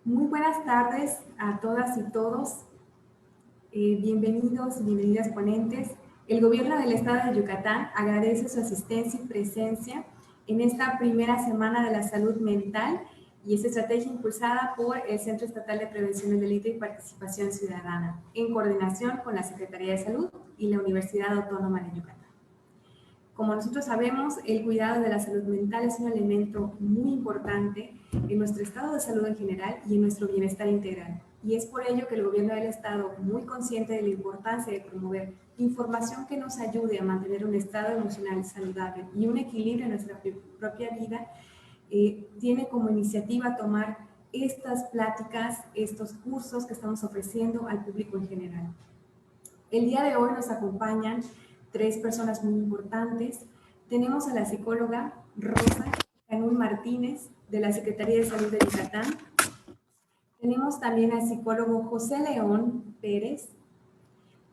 Muy buenas tardes a todas y todos. Bienvenidos y bienvenidas ponentes. El Gobierno del Estado de Yucatán agradece su asistencia y presencia en esta primera semana de la salud mental y esta estrategia impulsada por el Centro Estatal de Prevención del Delito y Participación Ciudadana, en coordinación con la Secretaría de Salud y la Universidad Autónoma de Yucatán. Como nosotros sabemos, el cuidado de la salud mental es un elemento muy importante en nuestro estado de salud en general y en nuestro bienestar integral. Y es por ello que el gobierno del estado, muy consciente de la importancia de promover información que nos ayude a mantener un estado emocional saludable y un equilibrio en nuestra propia vida, tiene como iniciativa tomar estas pláticas, estos cursos que estamos ofreciendo al público en general. El día de hoy nos acompañan tres personas muy importantes. Tenemos a la psicóloga Rosa Canún Martínez, de la Secretaría de Salud de Yucatán. Tenemos también al psicólogo José León Pérez.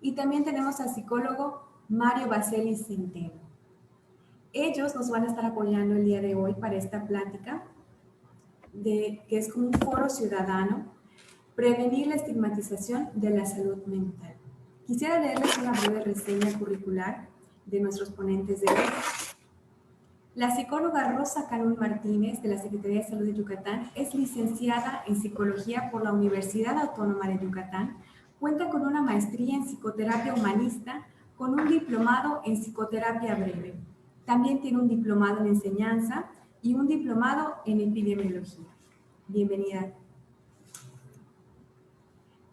Y también tenemos al psicólogo Mario Baseli Centeno. Ellos nos van a estar apoyando el día de hoy para esta plática, que es como un foro ciudadano, prevenir la estigmatización de la salud mental. Quisiera leerles una breve reseña curricular de nuestros ponentes de hoy. La psicóloga Rosa Canún Martínez, de la Secretaría de Salud de Yucatán, es licenciada en Psicología por la Universidad Autónoma de Yucatán, cuenta con una maestría en Psicoterapia Humanista, con un diplomado en Psicoterapia Breve. También tiene un diplomado en Enseñanza y un diplomado en Epidemiología. Bienvenida.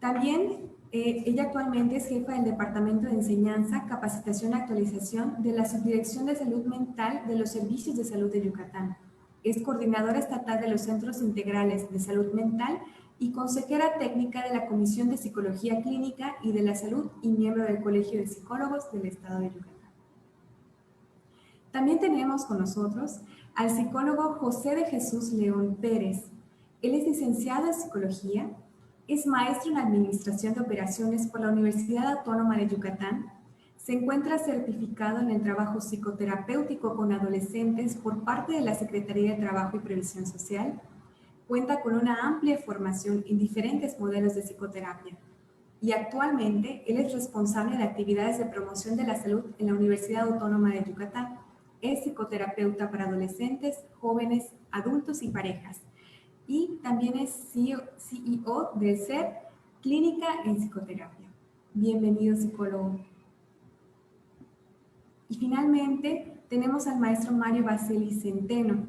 También ella actualmente es jefa del Departamento de Enseñanza, Capacitación y Actualización de la Subdirección de Salud Mental de los Servicios de Salud de Yucatán. Es coordinadora estatal de los Centros Integrales de Salud Mental y consejera técnica de la Comisión de Psicología Clínica y de la Salud y miembro del Colegio de Psicólogos del Estado de Yucatán. También tenemos con nosotros al psicólogo José de Jesús León Pérez. Él es licenciado en Psicología, es maestro en Administración de Operaciones por la Universidad Autónoma de Yucatán. Se encuentra certificado en el trabajo psicoterapéutico con adolescentes por parte de la Secretaría de Trabajo y Previsión Social. Cuenta con una amplia formación en diferentes modelos de psicoterapia. Y actualmente él es responsable de actividades de promoción de la salud en la Universidad Autónoma de Yucatán. Es psicoterapeuta para adolescentes, jóvenes, adultos y parejas. Y también es CEO del SER, Clínica en Psicoterapia. Bienvenido, psicólogo. Y finalmente tenemos al maestro Mario Baseli Centeno.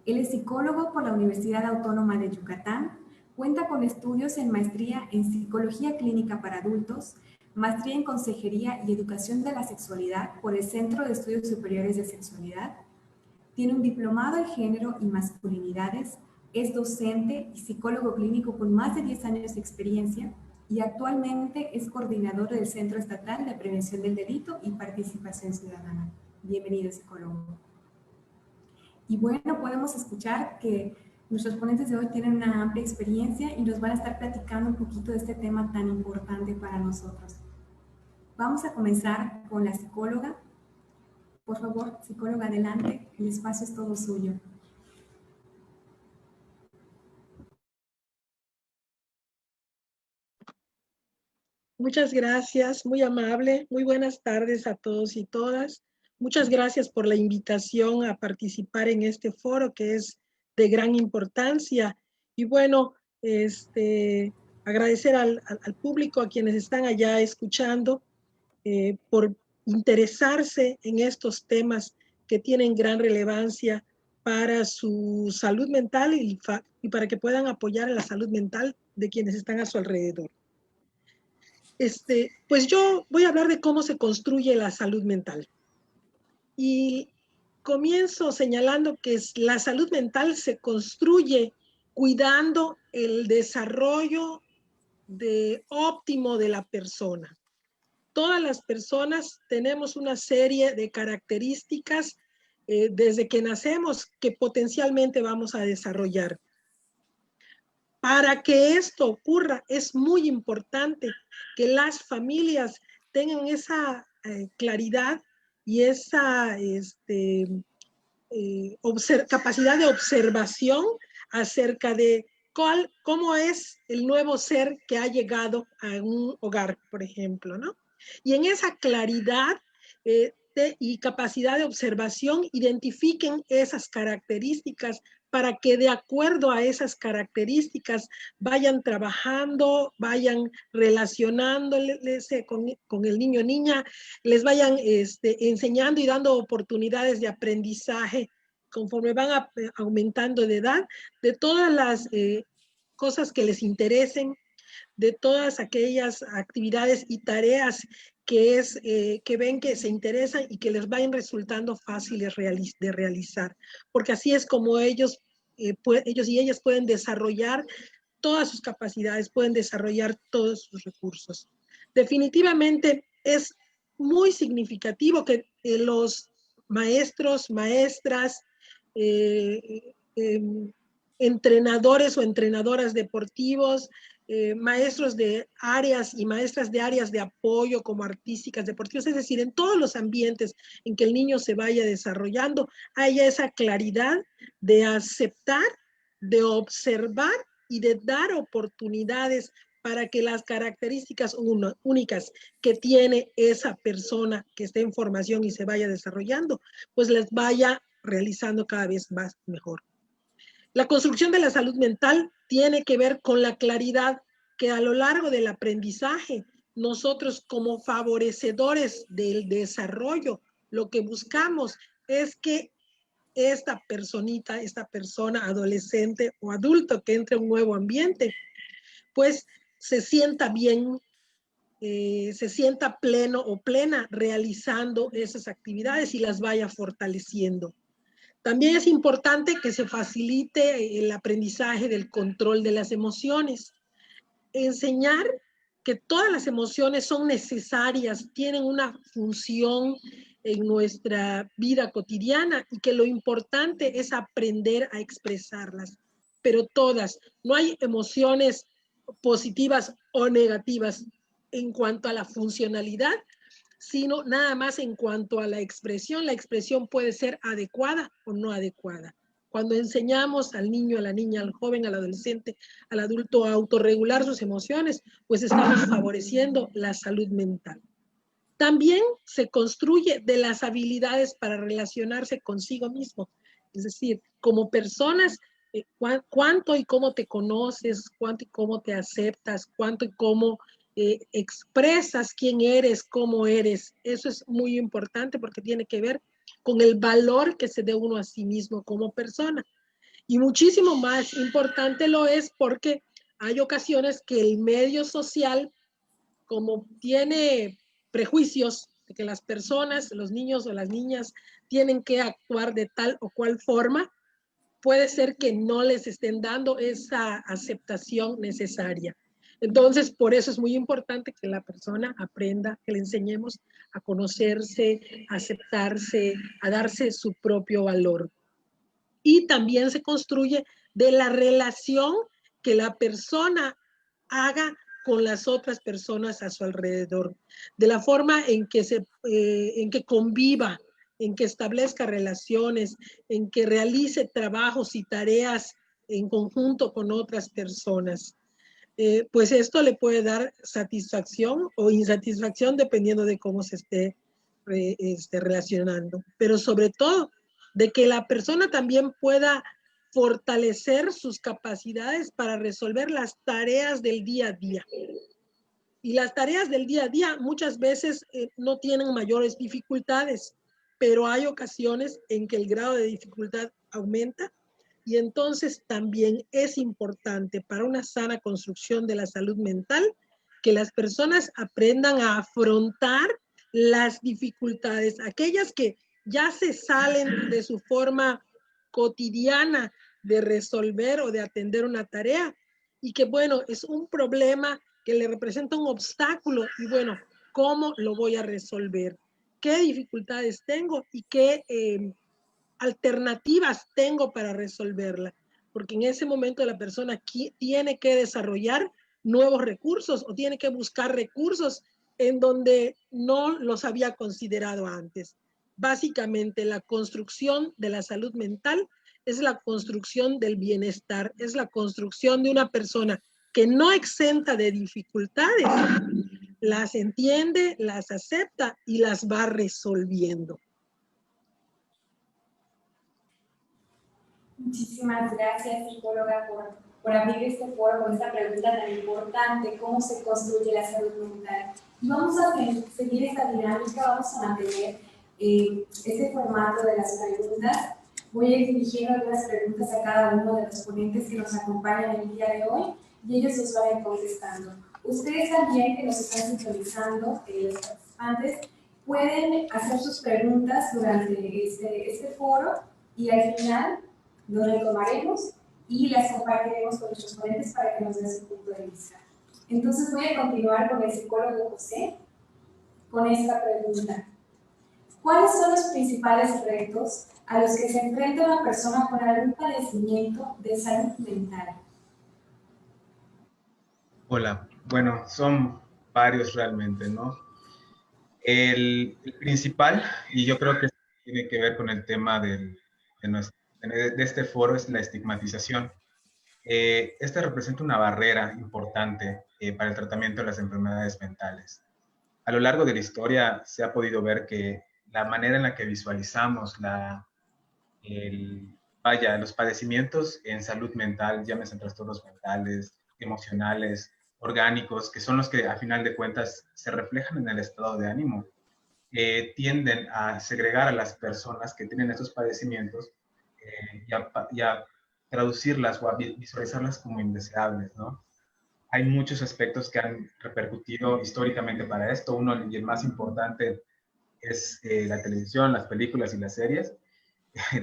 Él es psicólogo por la Universidad Autónoma de Yucatán, cuenta con estudios en maestría en Psicología Clínica para Adultos, maestría en Consejería y Educación de la Sexualidad por el Centro de Estudios Superiores de Sexualidad, tiene un diplomado en Género y Masculinidades, es docente y psicólogo clínico con más de 10 años de experiencia y actualmente es coordinador del Centro Estatal de Prevención del Delito y Participación Ciudadana. Bienvenido, psicólogo. Y bueno, podemos escuchar que nuestros ponentes de hoy tienen una amplia experiencia y nos van a estar platicando un poquito de este tema tan importante para nosotros. Vamos a comenzar con la psicóloga. Por favor, psicóloga, adelante, el espacio es todo suyo. Muchas gracias, muy amable, muy buenas tardes a todos y todas. Muchas gracias por la invitación a participar en este foro que es de gran importancia. Y bueno, agradecer al público, a quienes están allá escuchando, por interesarse en estos temas que tienen gran relevancia para su salud mental y para que puedan apoyar la salud mental de quienes están a su alrededor. Pues yo voy a hablar de cómo se construye la salud mental. Y comienzo señalando que la salud mental se construye cuidando el desarrollo óptimo de la persona. Todas las personas tenemos una serie de características desde que nacemos que potencialmente vamos a desarrollar. Para que esto ocurra, es muy importante que las familias tengan esa claridad y esa capacidad de observación acerca de cómo es el nuevo ser que ha llegado a un hogar, por ejemplo, ¿no? Y en esa claridad y capacidad de observación identifiquen esas características para que de acuerdo a esas características vayan trabajando, vayan relacionándose con el niño o niña, les vayan enseñando y dando oportunidades de aprendizaje conforme van aumentando de edad, de todas las cosas que les interesen, de todas aquellas actividades y tareas que ven que se interesan y que les vayan resultando fáciles de realizar, porque así es como ellos y ellas pueden desarrollar todas sus capacidades, pueden desarrollar todos sus recursos. Definitivamente es muy significativo que los maestros, maestras, entrenadores o entrenadoras deportivos, maestros de áreas y maestras de áreas de apoyo como artísticas, deportivas, es decir, en todos los ambientes en que el niño se vaya desarrollando, haya esa claridad de aceptar, de observar y de dar oportunidades para que las características únicas que tiene esa persona que esté en formación y se vaya desarrollando, pues les vaya realizando cada vez más mejor. La construcción de la salud mental tiene que ver con la claridad que a lo largo del aprendizaje, nosotros como favorecedores del desarrollo, lo que buscamos es que esta personita, esta persona adolescente o adulto que entre a un nuevo ambiente, pues se sienta bien, se sienta pleno o plena realizando esas actividades y las vaya fortaleciendo. También es importante que se facilite el aprendizaje del control de las emociones. Enseñar que todas las emociones son necesarias, tienen una función en nuestra vida cotidiana y que lo importante es aprender a expresarlas, pero todas, no hay emociones positivas o negativas en cuanto a la funcionalidad, sino nada más en cuanto a la expresión puede ser adecuada o no adecuada. Cuando enseñamos al niño, a la niña, al joven, al adolescente, al adulto a autorregular sus emociones, pues estamos favoreciendo la salud mental. También se construye de las habilidades para relacionarse consigo mismo, es decir, como personas, cuánto y cómo te conoces, cuánto y cómo te aceptas, cuánto y cómo expresas quién eres, cómo eres. Eso es muy importante porque tiene que ver con el valor que se dé uno a sí mismo como persona. Y muchísimo más importante lo es porque hay ocasiones que el medio social, como tiene prejuicios de que las personas, los niños o las niñas tienen que actuar de tal o cual forma, puede ser que no les estén dando esa aceptación necesaria. Entonces, por eso es muy importante que la persona aprenda, que le enseñemos a conocerse, a aceptarse, a darse su propio valor. Y también se construye de la relación que la persona haga con las otras personas a su alrededor, de la forma en que conviva, en que establezca relaciones, en que realice trabajos y tareas en conjunto con otras personas. Pues esto le puede dar satisfacción o insatisfacción dependiendo de cómo se esté relacionando, pero sobre todo de que la persona también pueda fortalecer sus capacidades para resolver las tareas del día a día. Y las tareas del día a día muchas veces no tienen mayores dificultades, pero hay ocasiones en que el grado de dificultad aumenta y entonces también es importante para una sana construcción de la salud mental que las personas aprendan a afrontar las dificultades, aquellas que ya se salen de su forma cotidiana de resolver o de atender una tarea y que, bueno, es un problema que le representa un obstáculo y, bueno, ¿cómo lo voy a resolver? ¿Qué dificultades tengo y qué alternativas tengo para resolverla? Porque en ese momento la persona tiene que desarrollar nuevos recursos o tiene que buscar recursos en donde no los había considerado antes. Básicamente, la construcción de la salud mental es la construcción del bienestar, es la construcción de una persona que no exenta de dificultades, las entiende, las acepta y las va resolviendo. Muchísimas gracias, psicóloga, por abrir este foro con esta pregunta tan importante, ¿cómo se construye la salud mental? Y vamos a seguir esta dinámica, vamos a mantener este formato de las preguntas. Voy a ir dirigiendo algunas preguntas a cada uno de los ponentes que nos acompañan el día de hoy y ellos nos van a ir contestando. Ustedes también, que nos están sintonizando, los participantes, pueden hacer sus preguntas durante este foro y al final lo retomaremos y las compartiremos con nuestros ponentes para que nos den su punto de vista. Entonces voy a continuar con el psicólogo José con esta pregunta. ¿Cuáles son los principales retos a los que se enfrenta una persona con algún padecimiento de salud mental? Hola, bueno, son varios realmente, ¿no? El principal, y yo creo que tiene que ver con el tema de este foro, es la estigmatización. Esta representa una barrera importante para el tratamiento de las enfermedades mentales. A lo largo de la historia se ha podido ver que la manera en la que visualizamos los padecimientos en salud mental, llámese trastornos mentales, emocionales, orgánicos, que son los que a final de cuentas se reflejan en el estado de ánimo, tienden a segregar a las personas que tienen estos padecimientos y a traducirlas o a visualizarlas como indeseables, ¿no? Hay muchos aspectos que han repercutido históricamente para esto. Uno, y el más importante, es la televisión, las películas y las series.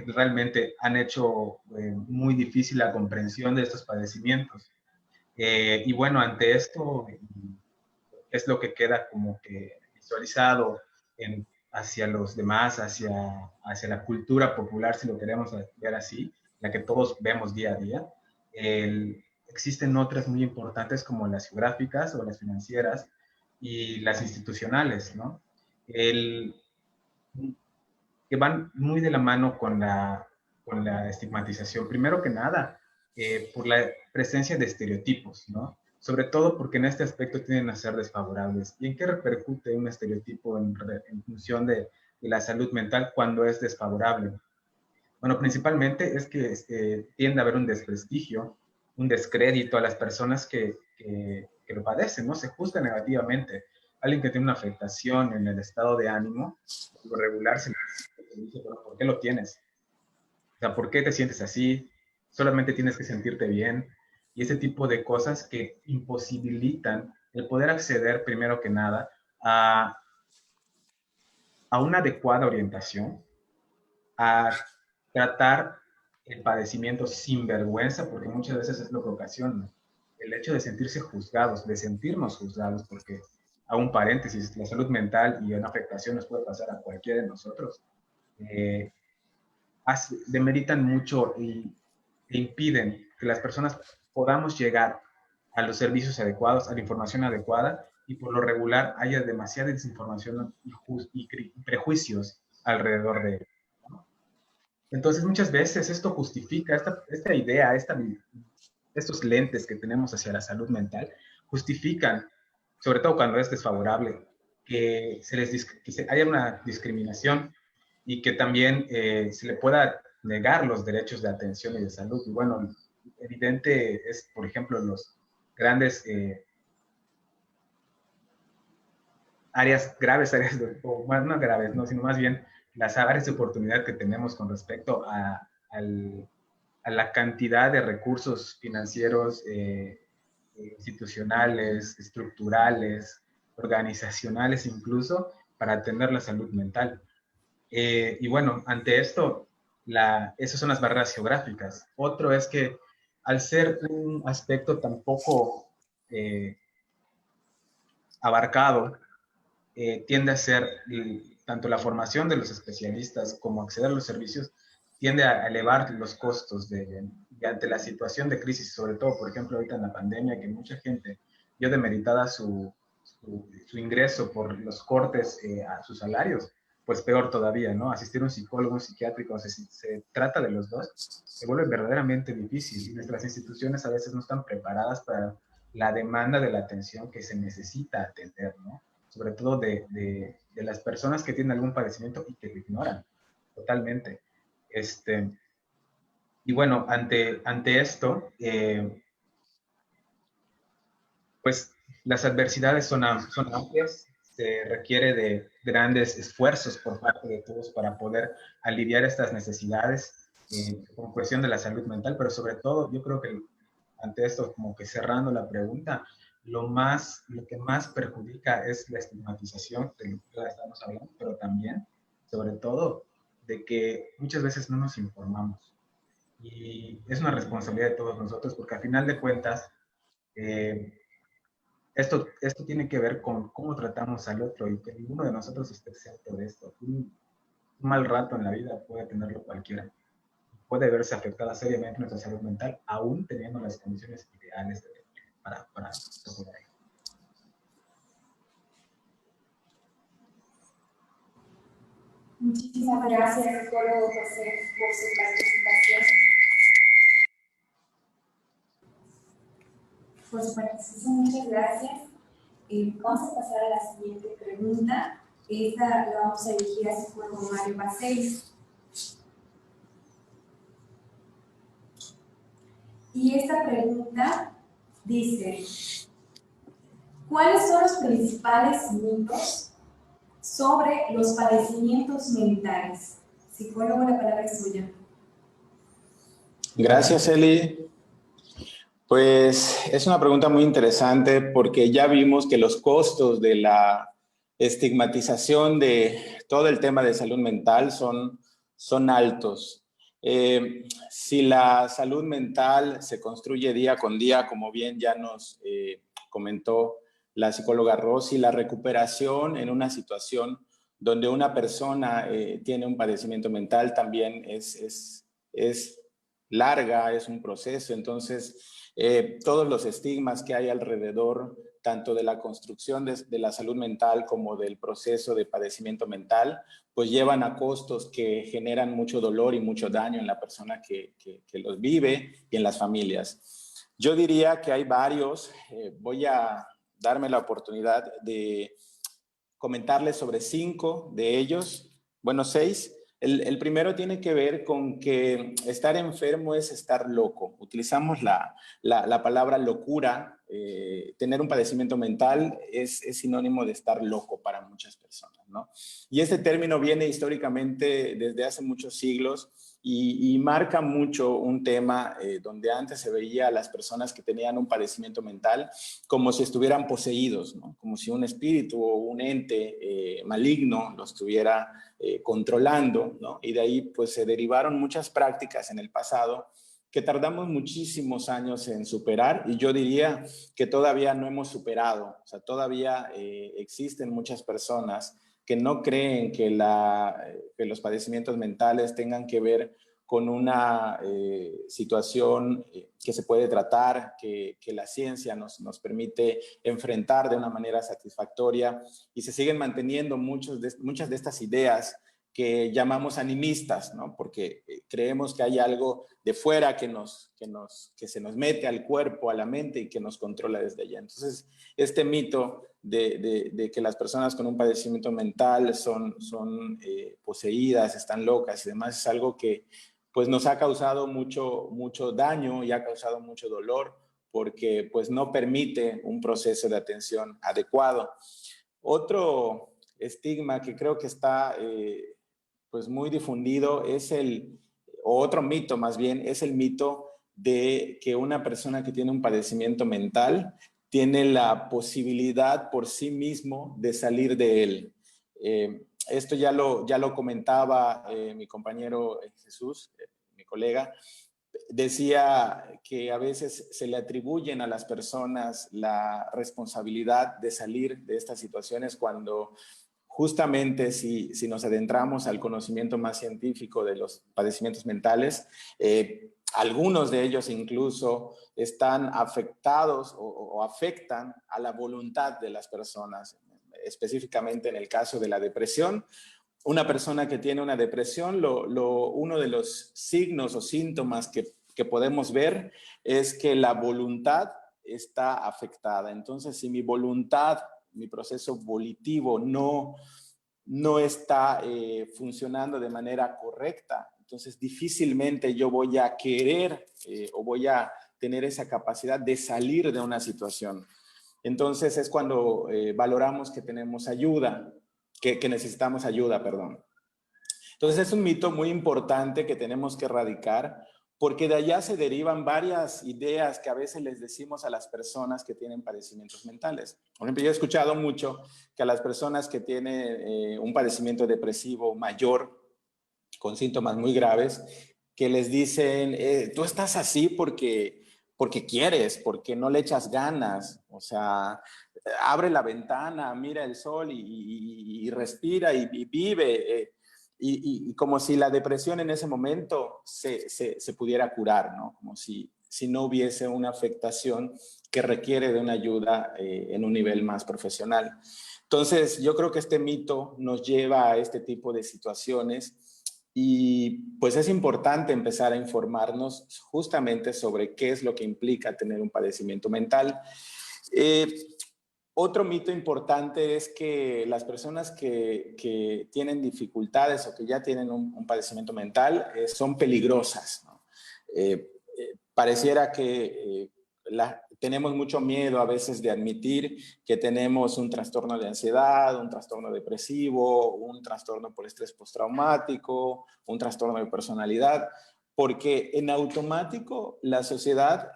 Realmente han hecho muy difícil la comprensión de estos padecimientos. Y bueno, ante esto es lo que queda como que visualizado hacia los demás, hacia la cultura popular, si lo queremos ver así, la que todos vemos día a día. Existen otras muy importantes como las geográficas o las financieras y las institucionales, ¿no? Que van muy de la mano con la estigmatización. Primero que nada, por la presencia de estereotipos, ¿no? Sobre todo porque en este aspecto tienden a ser desfavorables. ¿Y en qué repercute un estereotipo en función de la salud mental cuando es desfavorable? Bueno, principalmente es que tiende a haber un desprestigio, un descrédito a las personas que lo padecen, ¿no? Se juzga negativamente. Alguien que tiene una afectación en el estado de ánimo, por lo regular se le dice, pero ¿por qué lo tienes? O sea, ¿por qué te sientes así? Solamente tienes que sentirte bien. Y ese tipo de cosas que imposibilitan el poder acceder, primero que nada, a una adecuada orientación, a tratar el padecimiento sin vergüenza, porque muchas veces es lo que ocasiona. El hecho de sentirse juzgados, de sentirnos juzgados, porque, a un paréntesis, la salud mental y una afectación nos puede pasar a cualquiera de nosotros, demeritan mucho e impiden que las personas podamos llegar a los servicios adecuados, a la información adecuada, y por lo regular haya demasiada desinformación y prejuicios alrededor de ello. Entonces, muchas veces esto justifica, esta idea, estos lentes que tenemos hacia la salud mental, justifican, sobre todo cuando es desfavorable, que haya una discriminación y que también se le pueda negar los derechos de atención y de salud. Y bueno, evidente es, por ejemplo, los grandes o más no graves, no, sino más bien las áreas de oportunidad que tenemos con respecto a la cantidad de recursos financieros, institucionales, estructurales, organizacionales incluso, para atender la salud mental. Y bueno, ante esto, esas son las barreras geográficas. Otro es que al ser un aspecto tan poco abarcado, tiende a ser tanto la formación de los especialistas como acceder a los servicios, tiende a elevar los costos y ante la situación de crisis, sobre todo, por ejemplo, ahorita en la pandemia, que mucha gente vio demeritada su ingreso por los cortes a sus salarios. pues peor todavía, ¿no? Asistir a un psicólogo, un psiquiátrico, si se trata de los dos, se vuelve verdaderamente difícil y nuestras instituciones a veces no están preparadas para la demanda de la atención que se necesita atender, ¿no? Sobre todo de las personas que tienen algún padecimiento y que lo ignoran totalmente. Y bueno, ante esto, pues las adversidades son amplias, se requiere de grandes esfuerzos por parte de todos para poder aliviar estas necesidades con cuestión de la salud mental, pero sobre todo yo creo que ante esto, como que cerrando la pregunta, lo que más perjudica es la estigmatización de lo que ya estamos hablando, pero también, sobre todo, de que muchas veces no nos informamos. Y es una responsabilidad de todos nosotros, porque al final de cuentas, esto tiene que ver con cómo tratamos al otro y que ninguno de nosotros esté exento de esto. Un mal rato en la vida puede tenerlo cualquiera. Puede verse afectada seriamente nuestra salud mental, aún teniendo las condiciones ideales para procurar. Muchísimas gracias, psicólogo José, por su participación. Por su participación, muchas gracias. Vamos a pasar a la siguiente pregunta. Esta la vamos a dirigir al psicólogo Mario Baselli. Y esta pregunta dice: ¿cuáles son los principales mitos sobre los padecimientos mentales? Psicólogo, la palabra es suya. Gracias, Eli. Pues es una pregunta muy interesante porque ya vimos que los costos de la estigmatización de todo el tema de salud mental son altos. Si la salud mental se construye día con día, como bien ya nos comentó la psicóloga Rosy, la recuperación en una situación donde una persona tiene un padecimiento mental también es larga, es un proceso. Entonces, todos los estigmas que hay alrededor, tanto de la construcción de la salud mental como del proceso de padecimiento mental, pues llevan a costos que generan mucho dolor y mucho daño en la persona que los vive y en las familias. Yo diría que hay varios. Voy a darme la oportunidad de comentarles sobre 5 de ellos, bueno, 6. El primero tiene que ver con que estar enfermo es estar loco. Utilizamos la palabra locura. Tener un padecimiento mental es sinónimo de estar loco para muchas personas, ¿no? Y este término viene históricamente desde hace muchos siglos y marca mucho un tema donde antes se veía a las personas que tenían un padecimiento mental como si estuvieran poseídos, ¿no? Como si un espíritu o un ente maligno los estuviera controlando, ¿no? Y de ahí pues se derivaron muchas prácticas en el pasado que tardamos muchísimos años en superar, y yo diría que todavía no hemos superado. O sea, todavía existen muchas personas que no creen que los padecimientos mentales tengan que ver con una situación que se puede tratar, que la ciencia nos permite enfrentar de una manera satisfactoria, y se siguen manteniendo muchas de estas ideas que llamamos animistas, ¿no? Porque creemos que hay algo de fuera que se nos mete al cuerpo, a la mente, y que nos controla desde allá. Entonces, este mito de que las personas con un padecimiento mental son poseídas, están locas y demás, es algo que pues nos ha causado mucho daño y ha causado mucho dolor, porque pues no permite un proceso de atención adecuado. Otro estigma que creo que está pues muy difundido o otro mito más bien, es el mito de que una persona que tiene un padecimiento mental tiene la posibilidad por sí mismo de salir de él. Esto ya lo comentaba mi compañero Jesús, mi colega. Decía que a veces se le atribuyen a las personas la responsabilidad de salir de estas situaciones, cuando justamente si nos adentramos al conocimiento más científico de los padecimientos mentales, algunos de ellos incluso están afectados o afectan a la voluntad de las personas, específicamente en el caso de la depresión. una persona que tiene una depresión, uno de los signos o síntomas que podemos ver es que la voluntad está afectada. Entonces, si mi voluntad, mi proceso volitivo no está funcionando de manera correcta, entonces difícilmente yo voy a querer o voy a tener esa capacidad de salir de una situación. Entonces es cuando valoramos que tenemos ayuda, que necesitamos ayuda, perdón. Entonces es un mito muy importante que tenemos que erradicar, porque de allá se derivan varias ideas que a veces les decimos a las personas que tienen padecimientos mentales. Por ejemplo, yo he escuchado mucho que a las personas que tienen un padecimiento depresivo mayor, con síntomas muy graves, que les dicen, tú estás así porque quieres, porque no le echas ganas, o sea, abre la ventana, mira el sol y respira y vive. Y como si la depresión en ese momento se pudiera curar, ¿no? Como si no hubiese una afectación que requiere de una ayuda en un nivel más profesional. Entonces, yo creo que este mito nos lleva a este tipo de situaciones y pues es importante empezar a informarnos justamente sobre qué es lo que implica tener un padecimiento mental. Otro mito importante es que las personas que tienen dificultades o que ya tienen un padecimiento mental son peligrosas, ¿no? Pareciera que tenemos mucho miedo a veces de admitir que tenemos un trastorno de ansiedad, un trastorno depresivo, un trastorno por estrés postraumático, un trastorno de personalidad, porque en automático la sociedad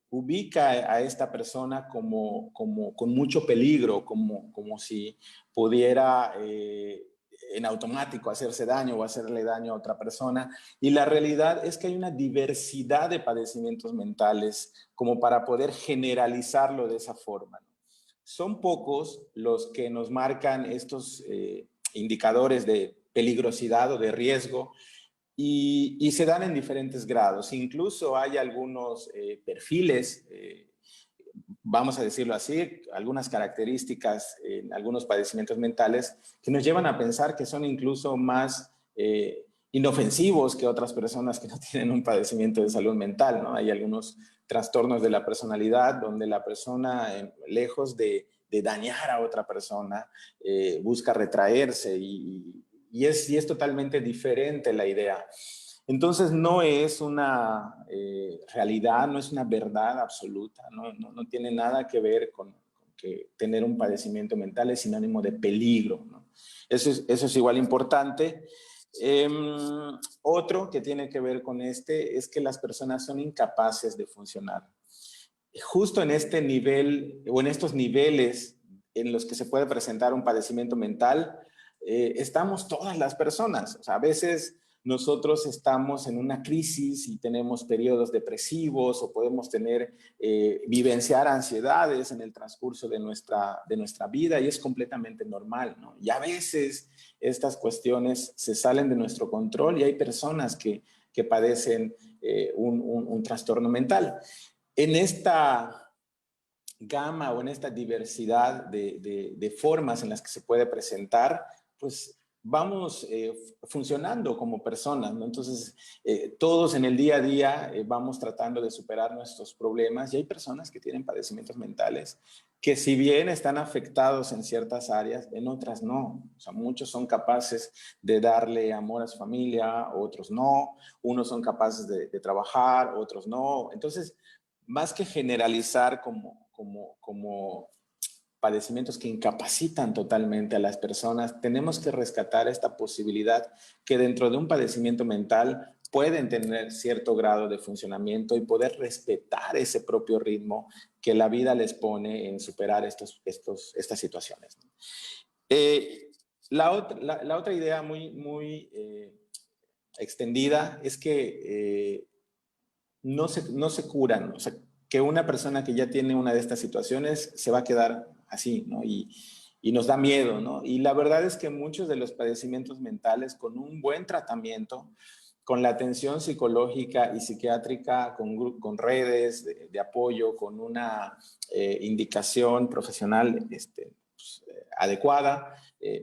ubica a esta persona como con mucho peligro, como si pudiera en automático hacerse daño o hacerle daño a otra persona. Y la realidad es que hay una diversidad de padecimientos mentales como para poder generalizarlo de esa forma, ¿no? Son pocos los que nos marcan estos indicadores de peligrosidad o de riesgo, y se dan en diferentes grados. Incluso hay algunos perfiles, vamos a decirlo así, algunas características en algunos padecimientos mentales que nos llevan a pensar que son incluso más inofensivos que otras personas que no tienen un padecimiento de salud mental, ¿no? Hay algunos trastornos de la personalidad donde la persona, lejos de dañar a otra persona, busca retraerse y es totalmente diferente la idea. Entonces no es una realidad, no es una verdad absoluta, no tiene nada que ver con que tener un padecimiento mental es sinónimo de peligro, ¿no? Eso es igual importante. Otro que tiene que ver con es que las personas son incapaces de funcionar. Justo en este nivel o en estos niveles en los que se puede presentar un padecimiento mental, estamos todas las personas. O sea, a veces nosotros estamos en una crisis y tenemos periodos depresivos o podemos vivenciar ansiedades en el transcurso de nuestra vida y es completamente normal, ¿no? Y a veces estas cuestiones se salen de nuestro control y hay personas que padecen un trastorno mental. En esta gama o en esta diversidad de formas en las que se puede presentar, pues vamos funcionando como personas, ¿no? Entonces, todos en el día a día vamos tratando de superar nuestros problemas y hay personas que tienen padecimientos mentales que si bien están afectados en ciertas áreas, en otras no. O sea, muchos son capaces de darle amor a su familia, otros no. Unos son capaces de trabajar, otros no. Entonces, más que generalizar como padecimientos que incapacitan totalmente a las personas, tenemos que rescatar esta posibilidad que dentro de un padecimiento mental pueden tener cierto grado de funcionamiento y poder respetar ese propio ritmo que la vida les pone en superar estas situaciones. La otra idea muy extendida es que no se curan, o sea, que una persona que ya tiene una de estas situaciones se va a quedar así, ¿no? Y nos da miedo, ¿no? Y la verdad es que muchos de los padecimientos mentales con un buen tratamiento, con la atención psicológica y psiquiátrica, con redes de apoyo, con una indicación profesional adecuada,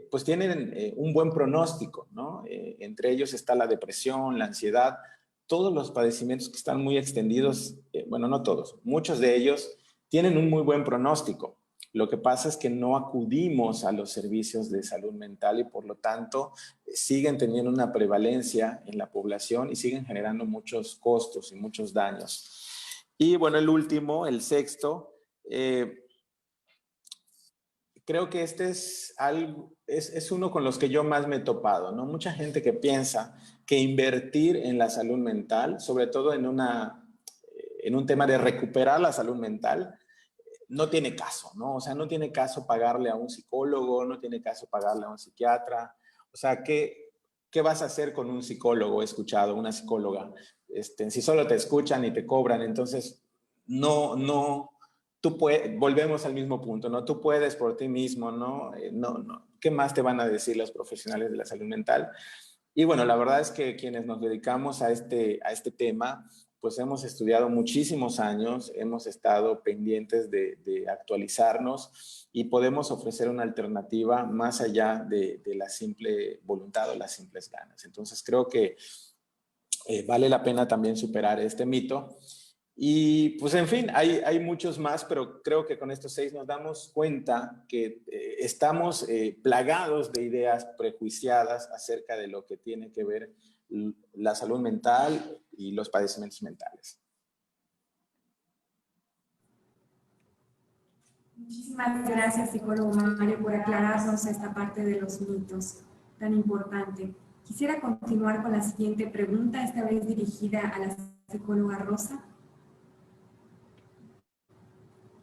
pues tienen un buen pronóstico, ¿no? Entre ellos está la depresión, la ansiedad, todos los padecimientos que están muy extendidos, bueno, no todos, muchos de ellos tienen un muy buen pronóstico. Lo que pasa es que no acudimos a los servicios de salud mental y por lo tanto siguen teniendo una prevalencia en la población y siguen generando muchos costos y muchos daños. Y bueno, el último, el sexto, creo que este es uno con los que yo más me he topado, ¿no? Mucha gente que piensa que invertir en la salud mental, sobre todo en un tema de recuperar la salud mental, no tiene caso, ¿no? O sea, no tiene caso pagarle a un psicólogo, no tiene caso pagarle a un psiquiatra. O sea, ¿qué vas a hacer con un psicólogo? He escuchado, una psicóloga. Si solo te escuchan y te cobran, entonces volvemos al mismo punto, ¿no? Tú puedes por ti mismo, ¿no? No. ¿Qué más te van a decir los profesionales de la salud mental? Y bueno, la verdad es que quienes nos dedicamos a este tema, pues hemos estudiado muchísimos años, hemos estado pendientes de actualizarnos y podemos ofrecer una alternativa más allá de la simple voluntad o las simples ganas. Entonces creo que vale la pena también superar este mito. Y pues en fin, hay muchos más, pero creo que con estos 6 nos damos cuenta que estamos plagados de ideas prejuiciadas acerca de lo que tiene que ver la salud mental y los padecimientos mentales. Muchísimas gracias, psicólogo Mario, por aclararnos esta parte de los mitos tan importante. Quisiera continuar con la siguiente pregunta, esta vez dirigida a la psicóloga Rosa.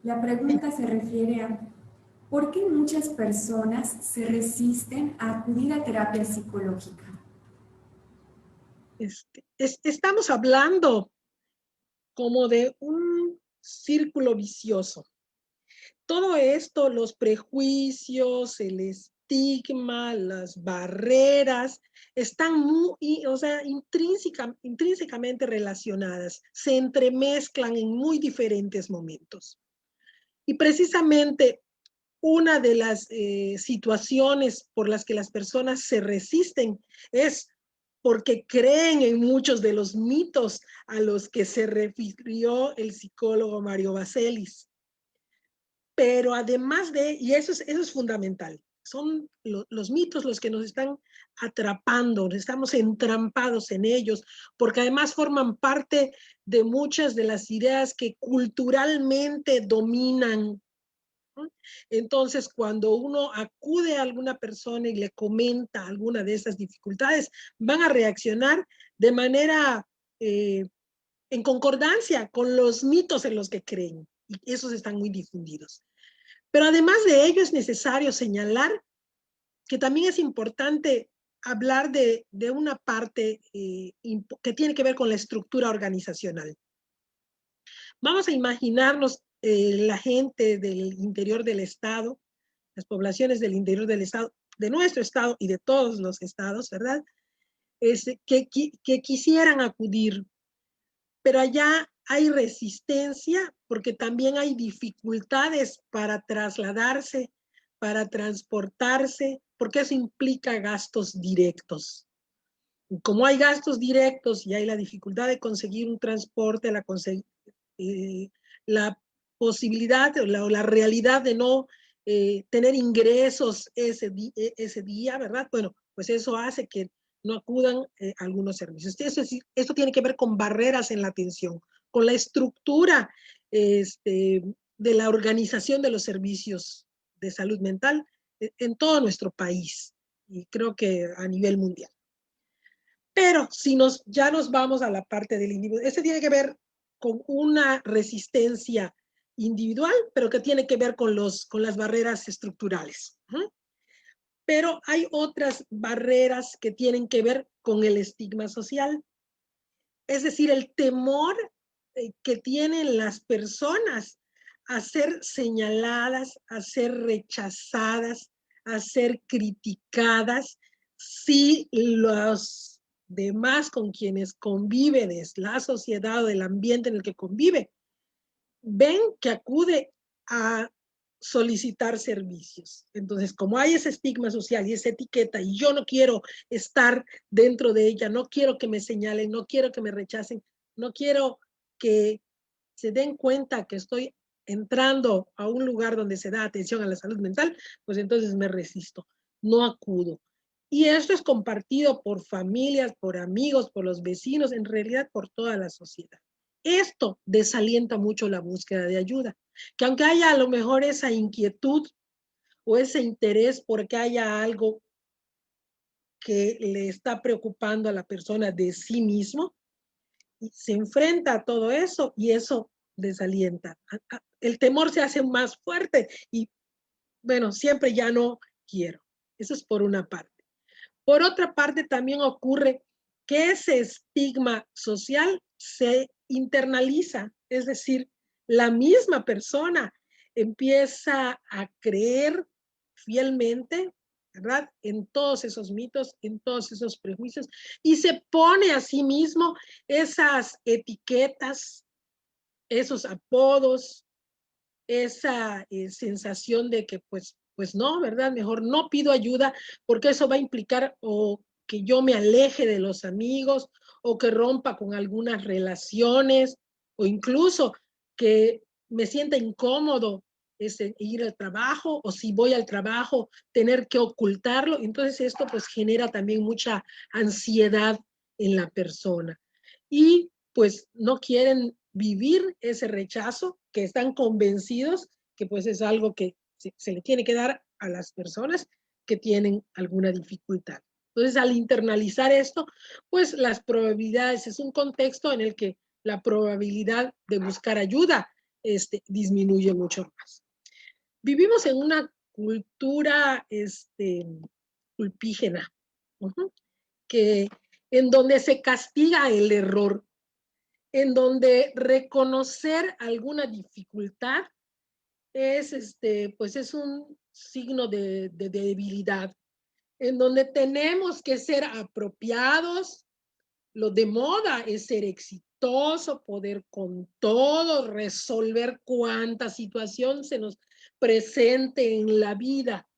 La pregunta se refiere a ¿por qué muchas personas se resisten a acudir a terapia psicológica? Estamos hablando como de un círculo vicioso. Todo esto, los prejuicios, el estigma, las barreras, están intrínsecamente relacionadas, se entremezclan en muy diferentes momentos. Y precisamente una de las situaciones por las que las personas se resisten es porque creen en muchos de los mitos a los que se refirió el psicólogo Mario Baselis. Pero además y eso es fundamental, son los mitos los que nos están atrapando, estamos entrampados en ellos, porque además forman parte de muchas de las ideas que culturalmente dominan. Entonces, cuando uno acude a alguna persona y le comenta alguna de esas dificultades, van a reaccionar de manera en concordancia con los mitos en los que creen, y esos están muy difundidos. Pero además de ello es necesario señalar que también es importante hablar de una parte que tiene que ver con la estructura organizacional. Vamos a imaginarnos la gente del interior del Estado, las poblaciones del interior del Estado, de nuestro Estado y de todos los estados, ¿verdad? Que quisieran acudir, pero allá hay resistencia porque también hay dificultades para trasladarse, para transportarse, porque eso implica gastos directos. Y como hay gastos directos y hay la dificultad de conseguir un transporte, la posibilidad o la realidad de no tener ingresos ese día, ¿verdad? Bueno, pues eso hace que no acudan a algunos servicios. Esto tiene que ver con barreras en la atención, con la estructura de la organización de los servicios de salud mental en todo nuestro país y creo que a nivel mundial. Pero si ya nos vamos a la parte del individuo, tiene que ver con una resistencia individual, pero que tiene que ver con las barreras estructurales. Pero hay otras barreras que tienen que ver con el estigma social, es decir, el temor que tienen las personas a ser señaladas, a ser rechazadas, a ser criticadas, si los demás con quienes conviven, es la sociedad o el ambiente en el que convive, ven que acude a solicitar servicios. Entonces, como hay ese estigma social y esa etiqueta y yo no quiero estar dentro de ella, no quiero que me señalen, no quiero que me rechacen, no quiero que se den cuenta que estoy entrando a un lugar donde se da atención a la salud mental, pues entonces me resisto, no acudo. Y esto es compartido por familias, por amigos, por los vecinos, en realidad por toda la sociedad. Esto desalienta mucho la búsqueda de ayuda, que aunque haya a lo mejor esa inquietud o ese interés porque haya algo que le está preocupando a la persona de sí mismo, se enfrenta a todo eso y eso desalienta. El temor se hace más fuerte y, bueno, siempre ya no quiero. Eso es por una parte. Por otra parte, también ocurre que ese estigma social se internaliza, es decir, la misma persona empieza a creer fielmente, ¿verdad?, en todos esos mitos, en todos esos prejuicios, y se pone a sí mismo esas etiquetas, esos apodos, esa sensación de que pues no, ¿verdad? Mejor no pido ayuda porque eso va a implicar o que yo me aleje de los amigos o que rompa con algunas relaciones o incluso que me sienta incómodo ir al trabajo o si voy al trabajo tener que ocultarlo. Entonces esto pues genera también mucha ansiedad en la persona. Y pues no quieren vivir ese rechazo, que están convencidos que pues es algo que se le tiene que dar a las personas que tienen alguna dificultad. Entonces, al internalizar esto, pues las probabilidades, es un contexto en el que la probabilidad de buscar ayuda disminuye mucho más. Vivimos en una cultura culpígena, que en donde se castiga el error, en donde reconocer alguna dificultad es, pues es un signo de debilidad, en donde tenemos que ser apropiados. Lo de moda es ser exitoso, poder con todo, resolver cuanta situación se nos presente en la vida.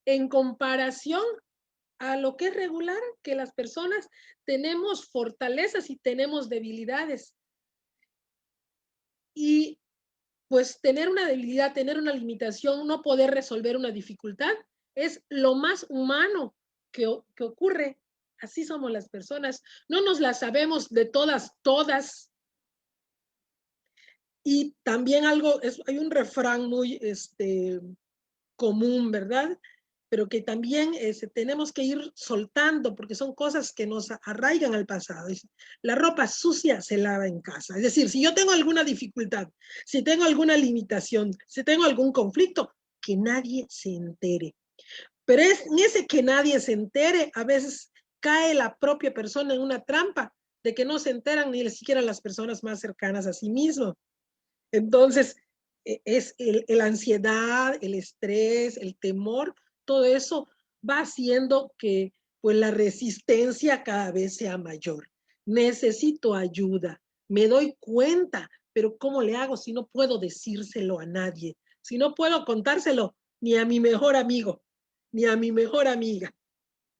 En comparación a lo que es regular, que las personas tenemos fortalezas y tenemos debilidades. Y pues tener una debilidad, tener una limitación, no poder resolver una dificultad, es lo más humano que ocurre. Así somos las personas. No nos las sabemos de todas. Y también hay un refrán muy común, ¿verdad? Pero que también tenemos que ir soltando porque son cosas que nos arraigan al pasado. La ropa sucia se lava en casa. Es decir, si yo tengo alguna dificultad, si tengo alguna limitación, si tengo algún conflicto, que nadie se entere. Pero en ese que nadie se entere, a veces cae la propia persona en una trampa de que no se enteran ni siquiera las personas más cercanas a sí mismo. Entonces, es la ansiedad, el estrés, el temor, todo eso va haciendo que pues la resistencia cada vez sea mayor. Necesito ayuda, me doy cuenta, pero ¿cómo le hago si no puedo decírselo a nadie? Si no puedo contárselo ni a mi mejor amigo, ni a mi mejor amiga,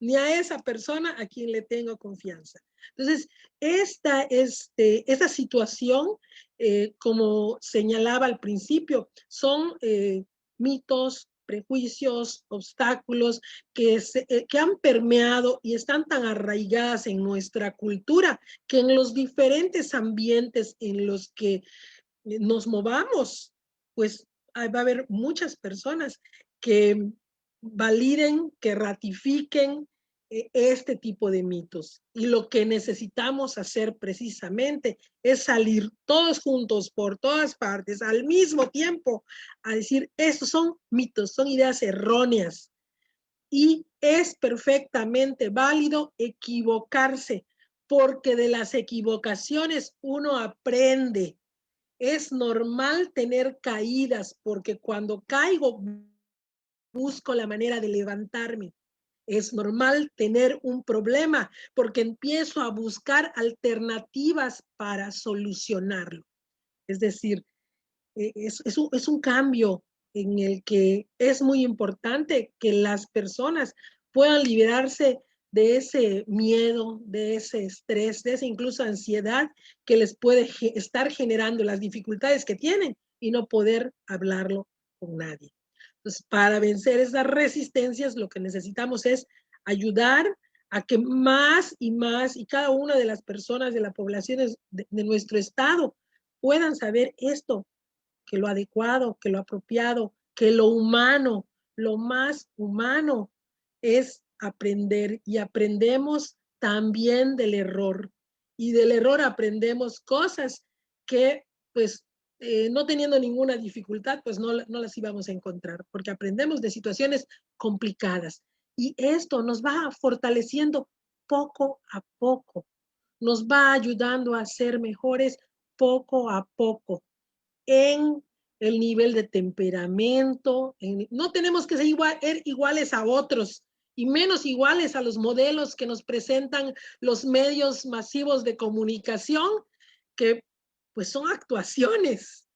ni a esa persona a quien le tengo confianza. Entonces, esta situación, como señalaba al principio, son mitos, prejuicios, obstáculos que han permeado y están tan arraigadas en nuestra cultura que en los diferentes ambientes en los que nos movamos, pues va a haber muchas personas que validen, que ratifiquen este tipo de mitos. Y lo que necesitamos hacer precisamente es salir todos juntos por todas partes al mismo tiempo a decir, estos son mitos, son ideas erróneas. Y es perfectamente válido equivocarse, porque de las equivocaciones uno aprende. Es normal tener caídas, porque cuando caigo busco la manera de levantarme. Es normal tener un problema porque empiezo a buscar alternativas para solucionarlo. Es decir, es un cambio en el que es muy importante que las personas puedan liberarse de ese miedo, de ese estrés, de esa incluso ansiedad que les puede estar generando las dificultades que tienen y no poder hablarlo con nadie. Entonces, para vencer esas resistencias, lo que necesitamos es ayudar a que más y cada una de las personas de la población de nuestro estado puedan saber esto, que lo adecuado, que lo apropiado, que lo humano, lo más humano es aprender, y aprendemos también del error. Y del error aprendemos cosas que, pues, no teniendo ninguna dificultad, pues no las íbamos a encontrar, porque aprendemos de situaciones complicadas. Y esto nos va fortaleciendo poco a poco, nos va ayudando a ser mejores poco a poco en el nivel de temperamento. No tenemos que ser iguales a otros y menos iguales a los modelos que nos presentan los medios masivos de comunicación, que pues son actuaciones,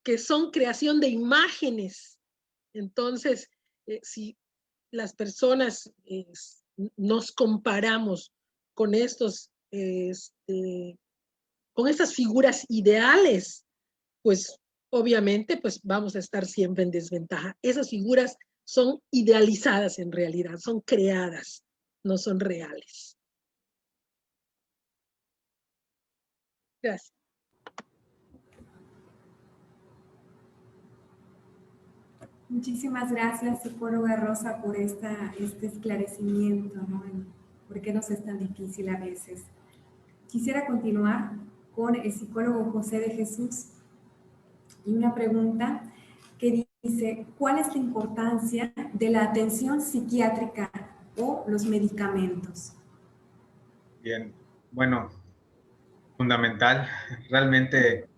que son creación de imágenes. Entonces, si las personas nos comparamos con con estas figuras ideales, pues obviamente pues vamos a estar siempre en desventaja. Esas figuras son idealizadas en realidad, son creadas, no son reales. Gracias. Muchísimas gracias, psicóloga Rosa, por este esclarecimiento, ¿no? ¿Por qué nos es tan difícil a veces? Quisiera continuar con el psicólogo José de Jesús y una pregunta que dice, ¿cuál es la importancia de la atención psiquiátrica o los medicamentos? Bien, bueno, fundamental. Realmente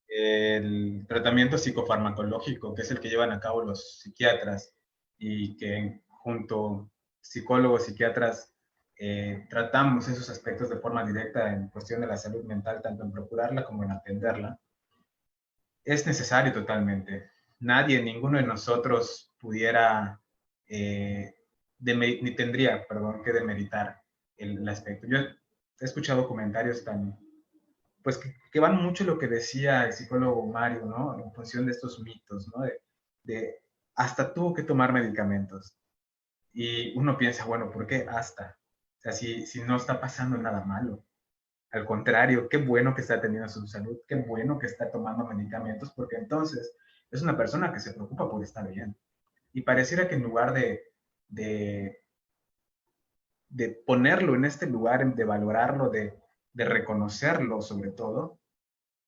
el tratamiento psicofarmacológico, que es el que llevan a cabo los psiquiatras y que junto psicólogos, psiquiatras, tratamos esos aspectos de forma directa en cuestión de la salud mental, tanto en procurarla como en atenderla, es necesario totalmente. Nadie, ninguno de nosotros pudiera, ni tendría, perdón, que demeritar el aspecto. Yo he escuchado comentarios tan, pues que van mucho lo que decía el psicólogo Mario, ¿no? En función de estos mitos, ¿no? De hasta tuvo que tomar medicamentos. Y uno piensa, bueno, ¿por qué hasta? O sea, si no está pasando nada malo. Al contrario, qué bueno que está teniendo su salud, qué bueno que está tomando medicamentos, porque entonces es una persona que se preocupa por estar bien. Y pareciera que en lugar de ponerlo en este lugar, de valorarlo, de reconocerlo sobre todo,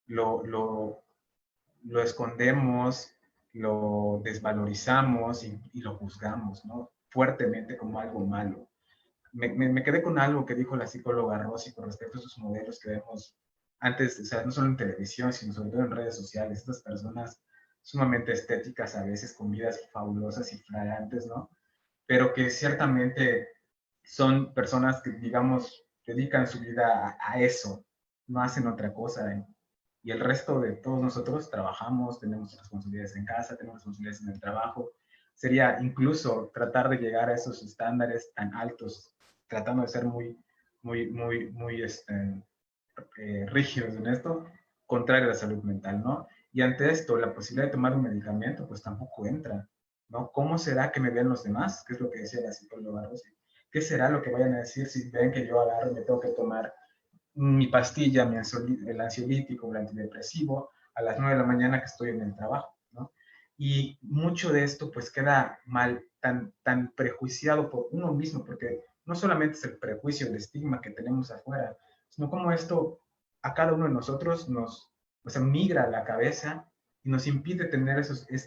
lo escondemos, lo desvalorizamos y lo juzgamos, ¿no? Fuertemente como algo malo. Me quedé con algo que dijo la psicóloga Rossi con respecto a esos modelos que vemos antes, o sea, no solo en televisión, sino sobre todo en redes sociales, estas personas sumamente estéticas a veces, con vidas fabulosas y fragantes, ¿no? Pero que ciertamente son personas que, digamos, dedican su vida a eso, no hacen otra cosa. Y el resto de todos nosotros trabajamos, tenemos responsabilidades en casa, tenemos responsabilidades en el trabajo. Sería incluso tratar de llegar a esos estándares tan altos, tratando de ser muy rígidos en esto, contrario a la salud mental, ¿no? Y ante esto, la posibilidad de tomar un medicamento, pues tampoco entra, ¿no? ¿Cómo será que me vean los demás? Que es lo que decía la psicóloga Rossi. ¿Qué será lo que vayan a decir si ven que yo agarro y me tengo que tomar mi pastilla, el ansiolítico, el antidepresivo, a las 9 de la mañana que estoy en el trabajo, ¿no? Y mucho de esto pues queda mal, tan prejuiciado por uno mismo, porque no solamente es el prejuicio, el estigma que tenemos afuera, sino como esto a cada uno de nosotros migra a la cabeza y nos impide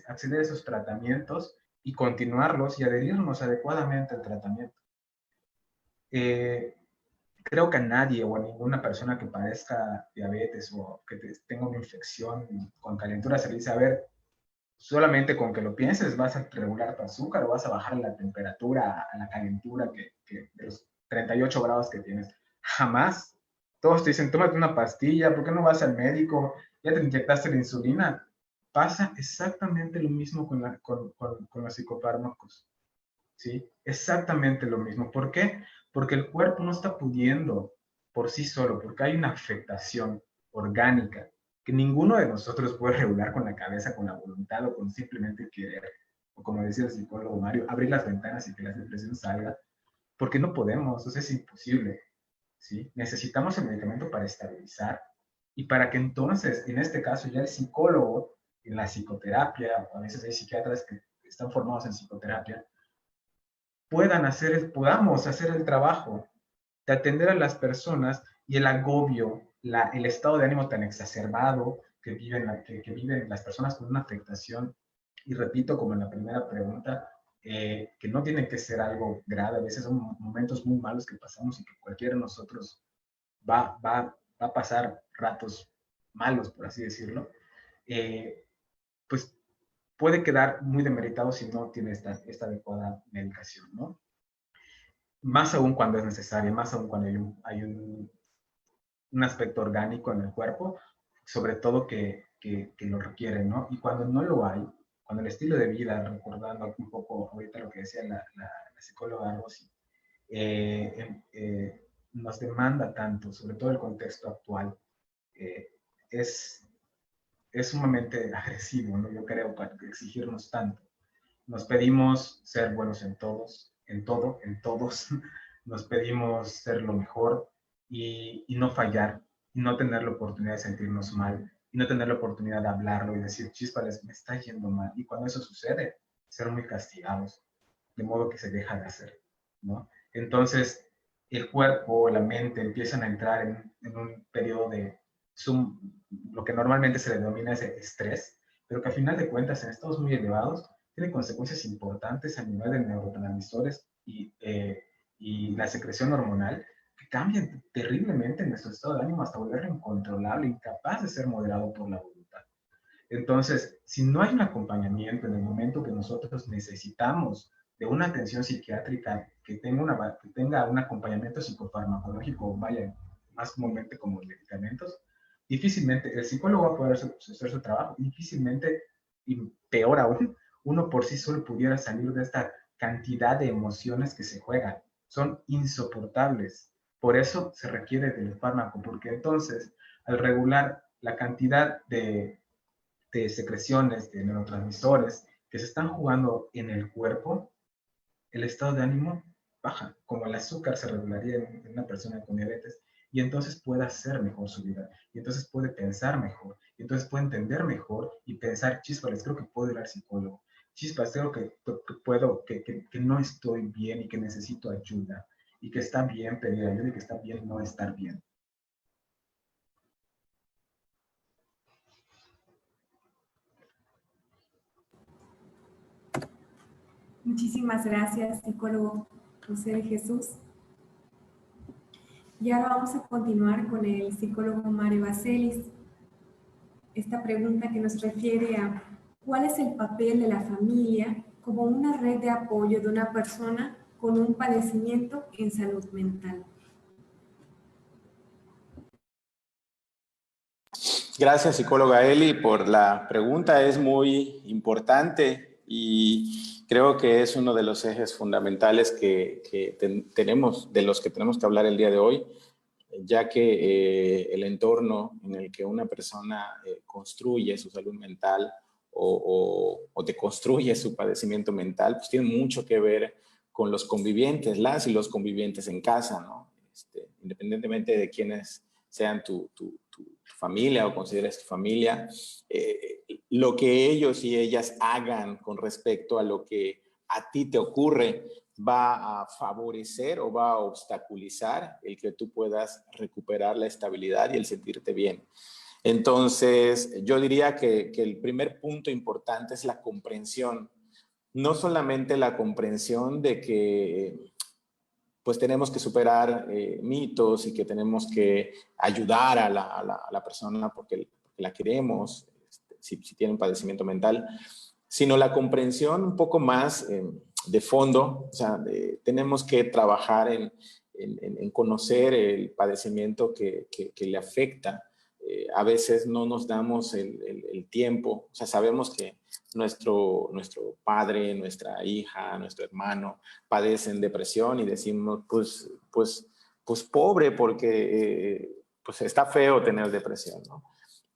acceder a esos tratamientos y continuarlos y adherirnos adecuadamente al tratamiento. Creo que a nadie o a ninguna persona que padezca diabetes o que tenga una infección con calentura se le dice, a ver, solamente con que lo pienses vas a regular tu azúcar o vas a bajar la temperatura a la calentura de los 38 grados que tienes. Jamás. Todos te dicen, tómate una pastilla, ¿por qué no vas al médico? Ya te inyectaste la insulina. Pasa exactamente lo mismo con los psicofármacos, ¿sí? Exactamente lo mismo. ¿Por qué? Porque el cuerpo no está pudiendo por sí solo, porque hay una afectación orgánica que ninguno de nosotros puede regular con la cabeza, con la voluntad o con simplemente querer. O como decía el psicólogo Mario, abrir las ventanas y que la depresión salga, porque no podemos, eso es imposible, ¿sí? Necesitamos el medicamento para estabilizar y para que entonces, en este caso, ya el psicólogo, en la psicoterapia, a veces hay psiquiatras que están formados en psicoterapia, podamos hacer el trabajo de atender a las personas y el agobio, el estado de ánimo tan exacerbado que viven las personas con una afectación. Y repito, como en la primera pregunta, que no tiene que ser algo grave, a veces son momentos muy malos que pasamos y que cualquiera de nosotros va a pasar ratos malos, por así decirlo, pues puede quedar muy demeritado si no tiene esta adecuada medicación, ¿no? Más aún cuando es necesaria, más aún cuando hay un aspecto orgánico en el cuerpo, sobre todo que lo requiere, ¿no? Y cuando no lo hay, cuando el estilo de vida, recordando un poco ahorita lo que decía la psicóloga Rosy, nos demanda tanto, sobre todo el contexto actual, es sumamente agresivo, ¿no? Yo creo, para exigirnos tanto. Nos pedimos ser buenos en todos, en todo, en todos. Nos pedimos ser lo mejor y no fallar, y no tener la oportunidad de sentirnos mal, y no tener la oportunidad de hablarlo y decir, chispales, me está yendo mal. Y cuando eso sucede, ser muy castigados, de modo que se deja de hacer, ¿no? Entonces, el cuerpo, la mente empiezan a entrar en un periodo de lo que normalmente se le denomina ese estrés, pero que a final de cuentas, en estados muy elevados, tiene consecuencias importantes a nivel de neurotransmisores y la secreción hormonal que cambian terriblemente nuestro estado de ánimo hasta volverlo incontrolable, incapaz de ser moderado por la voluntad. Entonces, si no hay un acompañamiento en el momento que nosotros necesitamos de una atención psiquiátrica que tenga un acompañamiento psicofarmacológico, vaya, más comúnmente como medicamentos, difícilmente el psicólogo va a poder hacer su trabajo, difícilmente, y peor aún, uno por sí solo pudiera salir de esta cantidad de emociones que se juegan. Son insoportables. Por eso se requiere del fármaco, porque entonces, al regular la cantidad de secreciones, de neurotransmisores que se están jugando en el cuerpo, el estado de ánimo baja, como el azúcar se regularía en una persona con diabetes, y entonces puede hacer mejor su vida, y entonces puede pensar mejor, y entonces puede entender mejor y pensar, chispas, creo que puedo ir al psicólogo, chispas, creo que no estoy bien y que necesito ayuda, y que está bien pedir ayuda y que está bien no estar bien. Muchísimas gracias, psicólogo José de Jesús. Y ahora vamos a continuar con el psicólogo Mario Baselis. Esta pregunta que nos refiere a ¿cuál es el papel de la familia como una red de apoyo de una persona con un padecimiento en salud mental? Gracias, psicóloga Eli, por la pregunta. Es muy importante y creo que es uno de los ejes fundamentales tenemos, de los que tenemos que hablar el día de hoy, ya que el entorno en el que una persona construye su salud mental o deconstruye su padecimiento mental, pues tiene mucho que ver con los convivientes, las y los convivientes en casa, ¿no? Independientemente de quiénes sean tu familia o consideres tu familia, lo que ellos y ellas hagan con respecto a lo que a ti te ocurre va a favorecer o va a obstaculizar el que tú puedas recuperar la estabilidad y el sentirte bien. Entonces, yo diría que el primer punto importante es la comprensión. No solamente la comprensión de que pues tenemos que superar mitos y que tenemos que ayudar a la persona porque la queremos, si tiene un padecimiento mental, sino la comprensión un poco más de fondo. O sea, tenemos que trabajar en conocer el padecimiento que le afecta a veces no nos damos el tiempo. O sea, sabemos que nuestro padre, nuestra hija, nuestro hermano padecen depresión y decimos, pues pobre, porque pues está feo tener depresión, ¿no?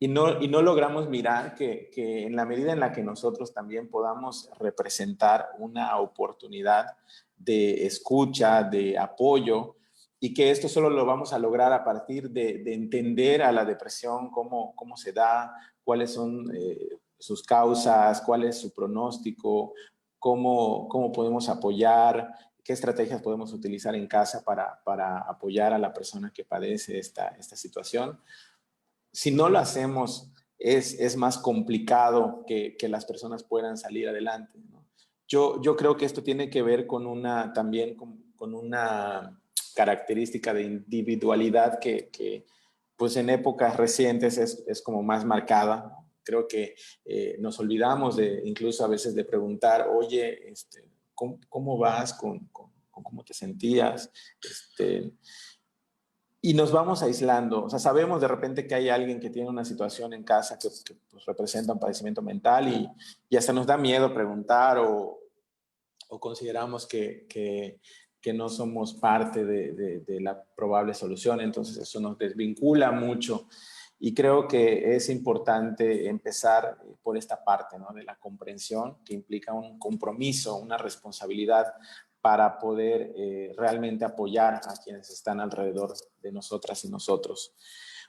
Y no logramos mirar que en la medida en la que nosotros también podamos representar una oportunidad de escucha, de apoyo, y que esto solo lo vamos a lograr a partir de entender a la depresión, cómo se da, cuáles son sus causas, cuál es su pronóstico, cómo podemos apoyar, qué estrategias podemos utilizar en casa para apoyar a la persona que padece esta situación. Si no lo hacemos, es más complicado que las personas puedan salir adelante, ¿no? Yo creo que esto tiene que ver con también con una característica de individualidad que pues en épocas recientes es como más marcada. Creo que nos olvidamos incluso a veces de preguntar, oye, ¿cómo vas? ¿Con cómo te sentías? Y nos vamos aislando. O sea, sabemos de repente que hay alguien que tiene una situación en casa que pues, representa un padecimiento mental y hasta nos da miedo preguntar o consideramos que no somos parte de la probable solución. Entonces eso nos desvincula mucho. Y creo que es importante empezar por esta parte, ¿no? De la comprensión, que implica un compromiso, una responsabilidad para poder realmente apoyar a quienes están alrededor de nosotras y nosotros.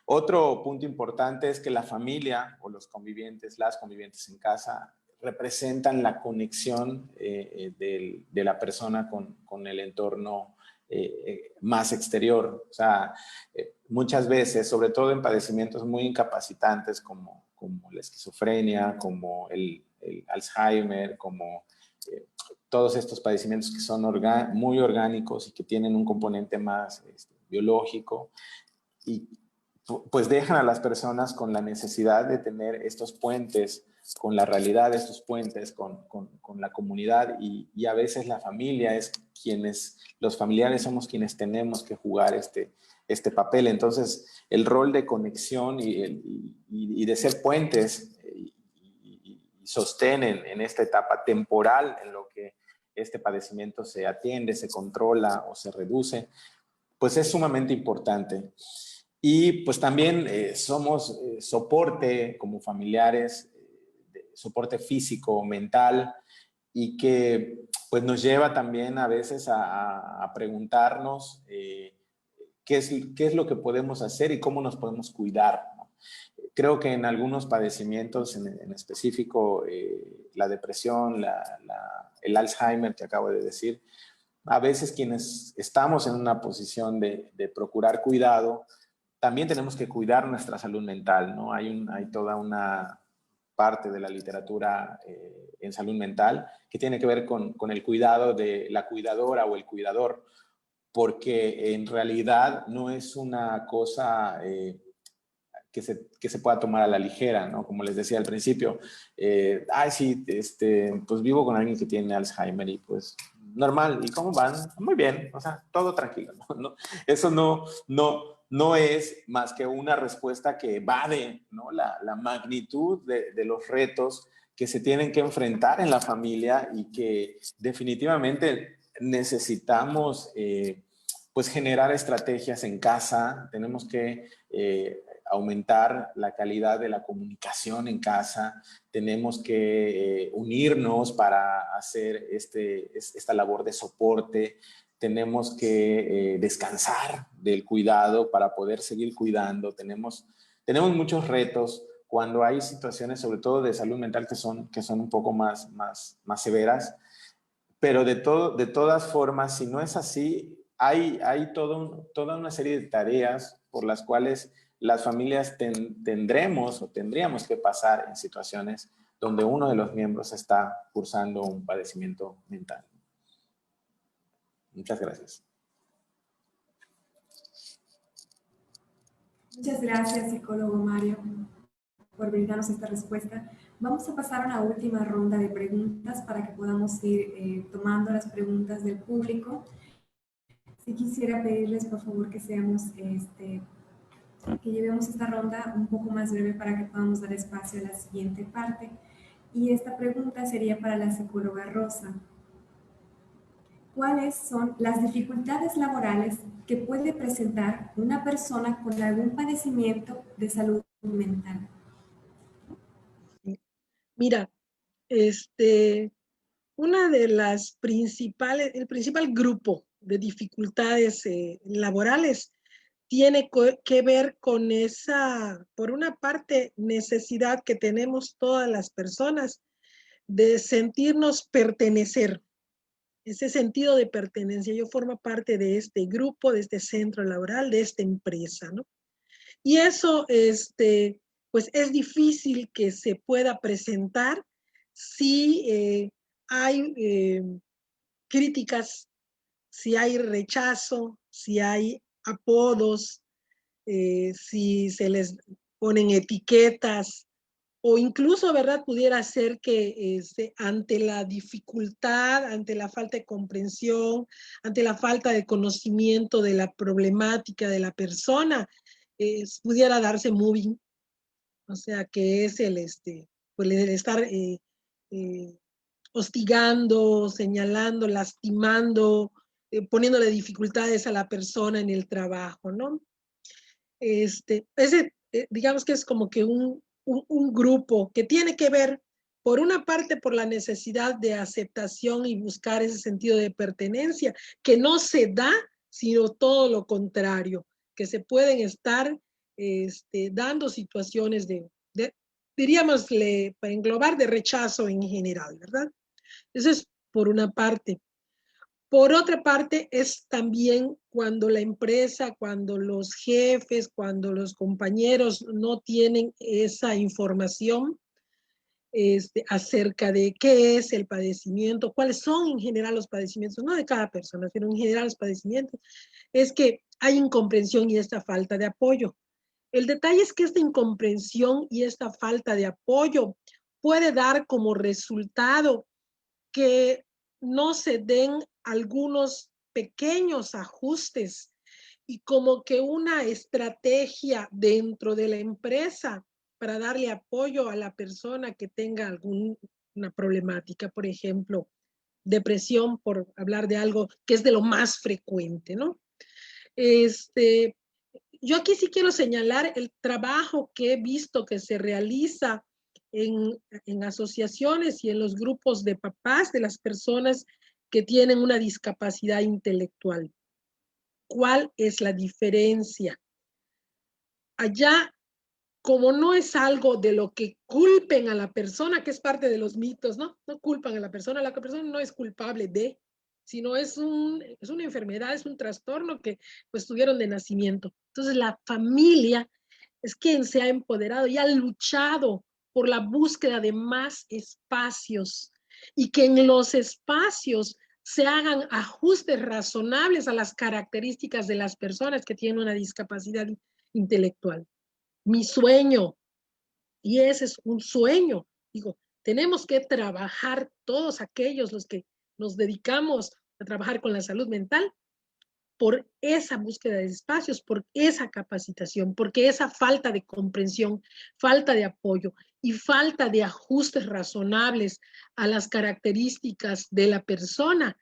Otro punto importante es que la familia o los convivientes, las convivientes en casa, representan la conexión de la persona con el entorno más exterior. O sea, muchas veces, sobre todo en padecimientos muy incapacitantes como la esquizofrenia, como el Alzheimer, como todos estos padecimientos que son muy orgánicos y que tienen un componente más biológico, y pues dejan a las personas con la necesidad de tener estos puentes con la realidad, estos puentes con la comunidad, y a veces la familia es los familiares somos quienes tenemos que jugar este papel. Entonces el rol de conexión y de ser puentes y sostén en esta etapa temporal en lo que este padecimiento se atiende, se controla o se reduce, pues es sumamente importante. Y pues también somos soporte como familiares, soporte físico, mental, y que pues nos lleva también a veces a preguntarnos qué es lo que podemos hacer y cómo nos podemos cuidar, ¿no? Creo que en algunos padecimientos, en específico la depresión, el Alzheimer que acabo de decir, a veces quienes estamos en una posición de procurar cuidado, también tenemos que cuidar nuestra salud mental, ¿no? Hay toda una parte de la literatura en salud mental que tiene que ver con el cuidado de la cuidadora o el cuidador, porque en realidad no es una cosa que se pueda tomar a la ligera, ¿no? Como les decía al principio, sí, pues vivo con alguien que tiene Alzheimer y pues normal. ¿Y cómo van? Muy bien, o sea, todo tranquilo, ¿no? Eso no es más que una respuesta que evade, ¿no? la magnitud de los retos que se tienen que enfrentar en la familia y que definitivamente necesitamos pues generar estrategias en casa. Tenemos que aumentar la calidad de la comunicación en casa, tenemos que unirnos para hacer esta labor de soporte, tenemos que descansar del cuidado para poder seguir cuidando, tenemos muchos retos cuando hay situaciones, sobre todo de salud mental, que son un poco más severas, pero de todas formas, si no es así, hay toda una serie de tareas por las cuales las familias tendríamos que pasar en situaciones donde uno de los miembros está cursando un padecimiento mental. Muchas gracias. Muchas gracias, psicólogo Mario, por brindarnos esta respuesta. Vamos a pasar a una última ronda de preguntas para que podamos ir tomando las preguntas del público. Sí quisiera pedirles, por favor, que seamos que llevemos esta ronda un poco más breve para que podamos dar espacio a la siguiente parte. Y esta pregunta sería para la psicóloga Rosa. ¿Cuáles son las dificultades laborales que puede presentar una persona con algún padecimiento de salud mental? Mira, una de las principales, el principal grupo de dificultades laborales tiene que ver con esa, por una parte, necesidad que tenemos todas las personas de sentirnos pertenecer, ese sentido de pertenencia. Yo formo parte de este grupo, de este centro laboral, de esta empresa, ¿no? Y eso, pues es difícil que se pueda presentar si hay críticas, si hay rechazo, si hay apodos, si se les ponen etiquetas, o incluso, ¿verdad? Pudiera ser que ante la dificultad, ante la falta de comprensión, ante la falta de conocimiento de la problemática de la persona, pudiera darse moving, o sea, que es pues el estar eh, hostigando, señalando, lastimando, poniéndole dificultades a la persona en el trabajo, ¿no? Digamos que es como que un grupo que tiene que ver, por una parte, por la necesidad de aceptación y buscar ese sentido de pertenencia, que no se da, sino todo lo contrario, que se pueden estar dando situaciones diríamos, para englobar, de rechazo en general, ¿verdad? Eso es por una parte. Por otra parte, es también cuando la empresa, cuando los jefes, cuando los compañeros no tienen esa información acerca de qué es el padecimiento, cuáles son en general los padecimientos, no de cada persona, sino en general los padecimientos, es que hay incomprensión y esta falta de apoyo. El detalle es que esta incomprensión y esta falta de apoyo puede dar como resultado que no se den algunos pequeños ajustes y como que una estrategia dentro de la empresa para darle apoyo a la persona que tenga alguna problemática, por ejemplo, depresión, por hablar de algo que es de lo más frecuente, ¿no? Yo aquí sí quiero señalar el trabajo que he visto que se realiza en asociaciones y en los grupos de papás de las personas que tienen una discapacidad intelectual. ¿Cuál es la diferencia? Allá, como no es algo de lo que culpen a la persona, que es parte de los mitos, ¿no? No culpan a la persona no es culpable de, sino es una enfermedad, es un trastorno que pues tuvieron de nacimiento. Entonces la familia es quien se ha empoderado y ha luchado por la búsqueda de más espacios y que en los espacios se hagan ajustes razonables a las características de las personas que tienen una discapacidad intelectual. Mi sueño, y ese es un sueño, digo, tenemos que trabajar todos aquellos los que nos dedicamos a trabajar con la salud mental por esa búsqueda de espacios, por esa capacitación, porque esa falta de comprensión, falta de apoyo y falta de ajustes razonables a las características de la persona,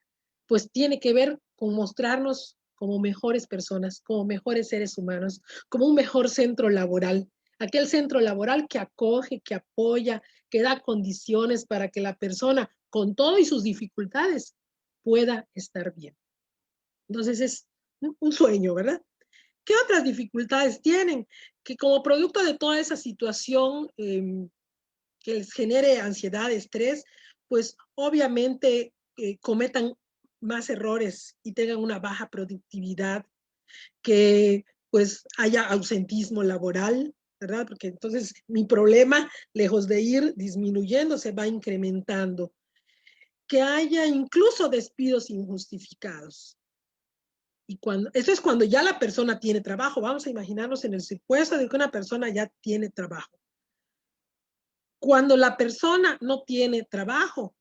pues tiene que ver con mostrarnos como mejores personas, como mejores seres humanos, como un mejor centro laboral, aquel centro laboral que acoge, que apoya, que da condiciones para que la persona, con todo y sus dificultades, pueda estar bien. Entonces es un sueño, ¿verdad? ¿Qué otras dificultades tienen? Que como producto de toda esa situación que les genere ansiedad, estrés, pues obviamente cometan más errores y tengan una baja productividad, que pues haya ausentismo laboral, ¿verdad? Porque entonces mi problema, lejos de ir disminuyendo, se va incrementando. Que haya incluso despidos injustificados. Y eso es cuando ya la persona tiene trabajo. Vamos a imaginarnos en el supuesto de que una persona ya tiene trabajo. Cuando la persona no tiene trabajo,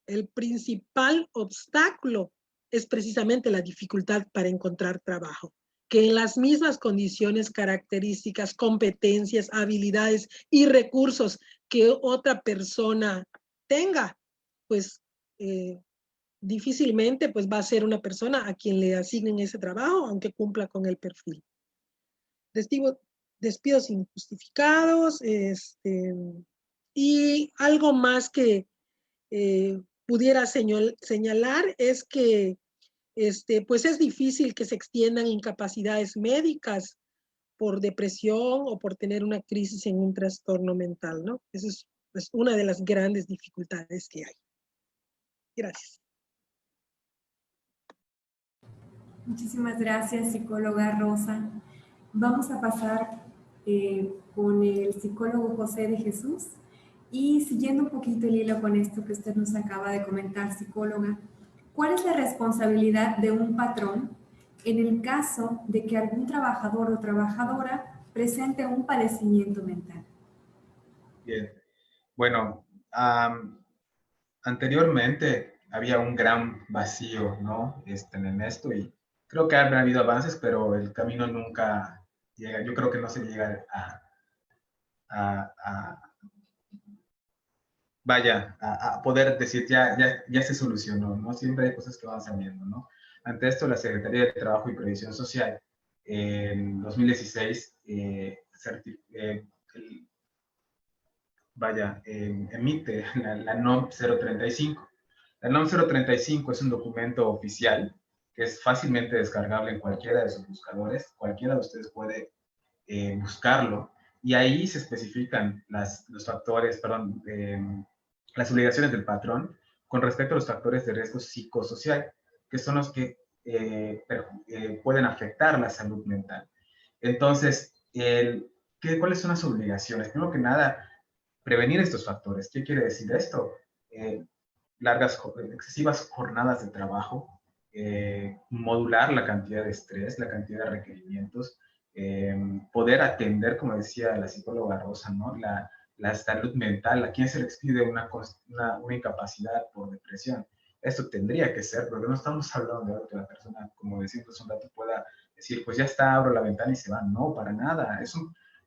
el principal obstáculo es precisamente la dificultad para encontrar trabajo, que en las mismas condiciones, características, competencias, habilidades y recursos que otra persona tenga, pues difícilmente pues va a ser una persona a quien le asignen ese trabajo, aunque cumpla con el perfil. Despidos injustificados, y algo más que pudiera señalar es que pues es difícil que se extiendan incapacidades médicas por depresión o por tener una crisis en un trastorno mental, ¿no? Esa es pues, una de las grandes dificultades que hay. Gracias. Muchísimas gracias, psicóloga Rosa. Vamos a pasar con el psicólogo José de Jesús y siguiendo un poquito el hilo con esto que usted nos acaba de comentar, psicóloga, ¿cuál es la responsabilidad de un patrón en el caso de que algún trabajador o trabajadora presente un padecimiento mental? Bien, bueno, anteriormente había un gran vacío, ¿no? En esto y creo que han habido avances, pero el camino nunca llega. Yo creo que no se llega a poder decir ya se solucionó, ¿no? Siempre hay cosas que van saliendo, ¿no? Ante esto, la Secretaría de Trabajo y Previsión Social en 2016 emite la NOM 035. La NOM 035 es un documento oficial que es fácilmente descargable en cualquiera de sus buscadores. Cualquiera de ustedes puede buscarlo y ahí se especifican los factores, perdón, las obligaciones del patrón con respecto a los factores de riesgo psicosocial, que son los que pueden afectar la salud mental. Entonces, ¿cuáles son las obligaciones? Primero que nada, prevenir estos factores. ¿Qué quiere decir esto? Excesivas jornadas de trabajo, modular la cantidad de estrés, la cantidad de requerimientos, poder atender, como decía la psicóloga Rosa, ¿no? La salud mental, a quién se le expide una incapacidad por depresión. Esto tendría que ser, porque no estamos hablando de que la persona, como decimos un rato, pueda decir, pues ya está, abro la ventana y se va. No, para nada.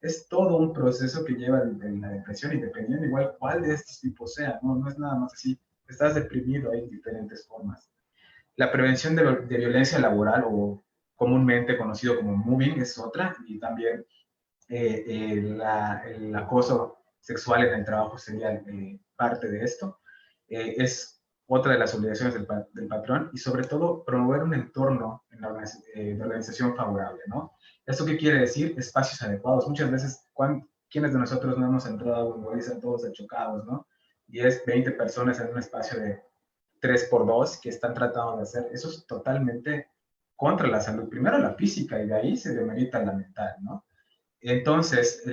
Es todo un proceso que lleva en la depresión y dependiendo igual cuál de estos tipos sea, no es nada más así, estás deprimido, hay diferentes formas. La prevención de violencia laboral o comúnmente conocido como moving es otra y también el acoso sexual en el trabajo sería parte de esto. Es otra de las obligaciones del patrón y sobre todo promover un entorno de organización favorable, ¿no? ¿Esto qué quiere decir? Espacios adecuados. Muchas veces, ¿quiénes de nosotros no hemos entrado a un dicen todos chocados, ¿no? 10, 20 personas en un espacio de 3x2 que están tratando de hacer. Eso es totalmente contra la salud. Primero la física y de ahí se demerita la mental, ¿no? Entonces,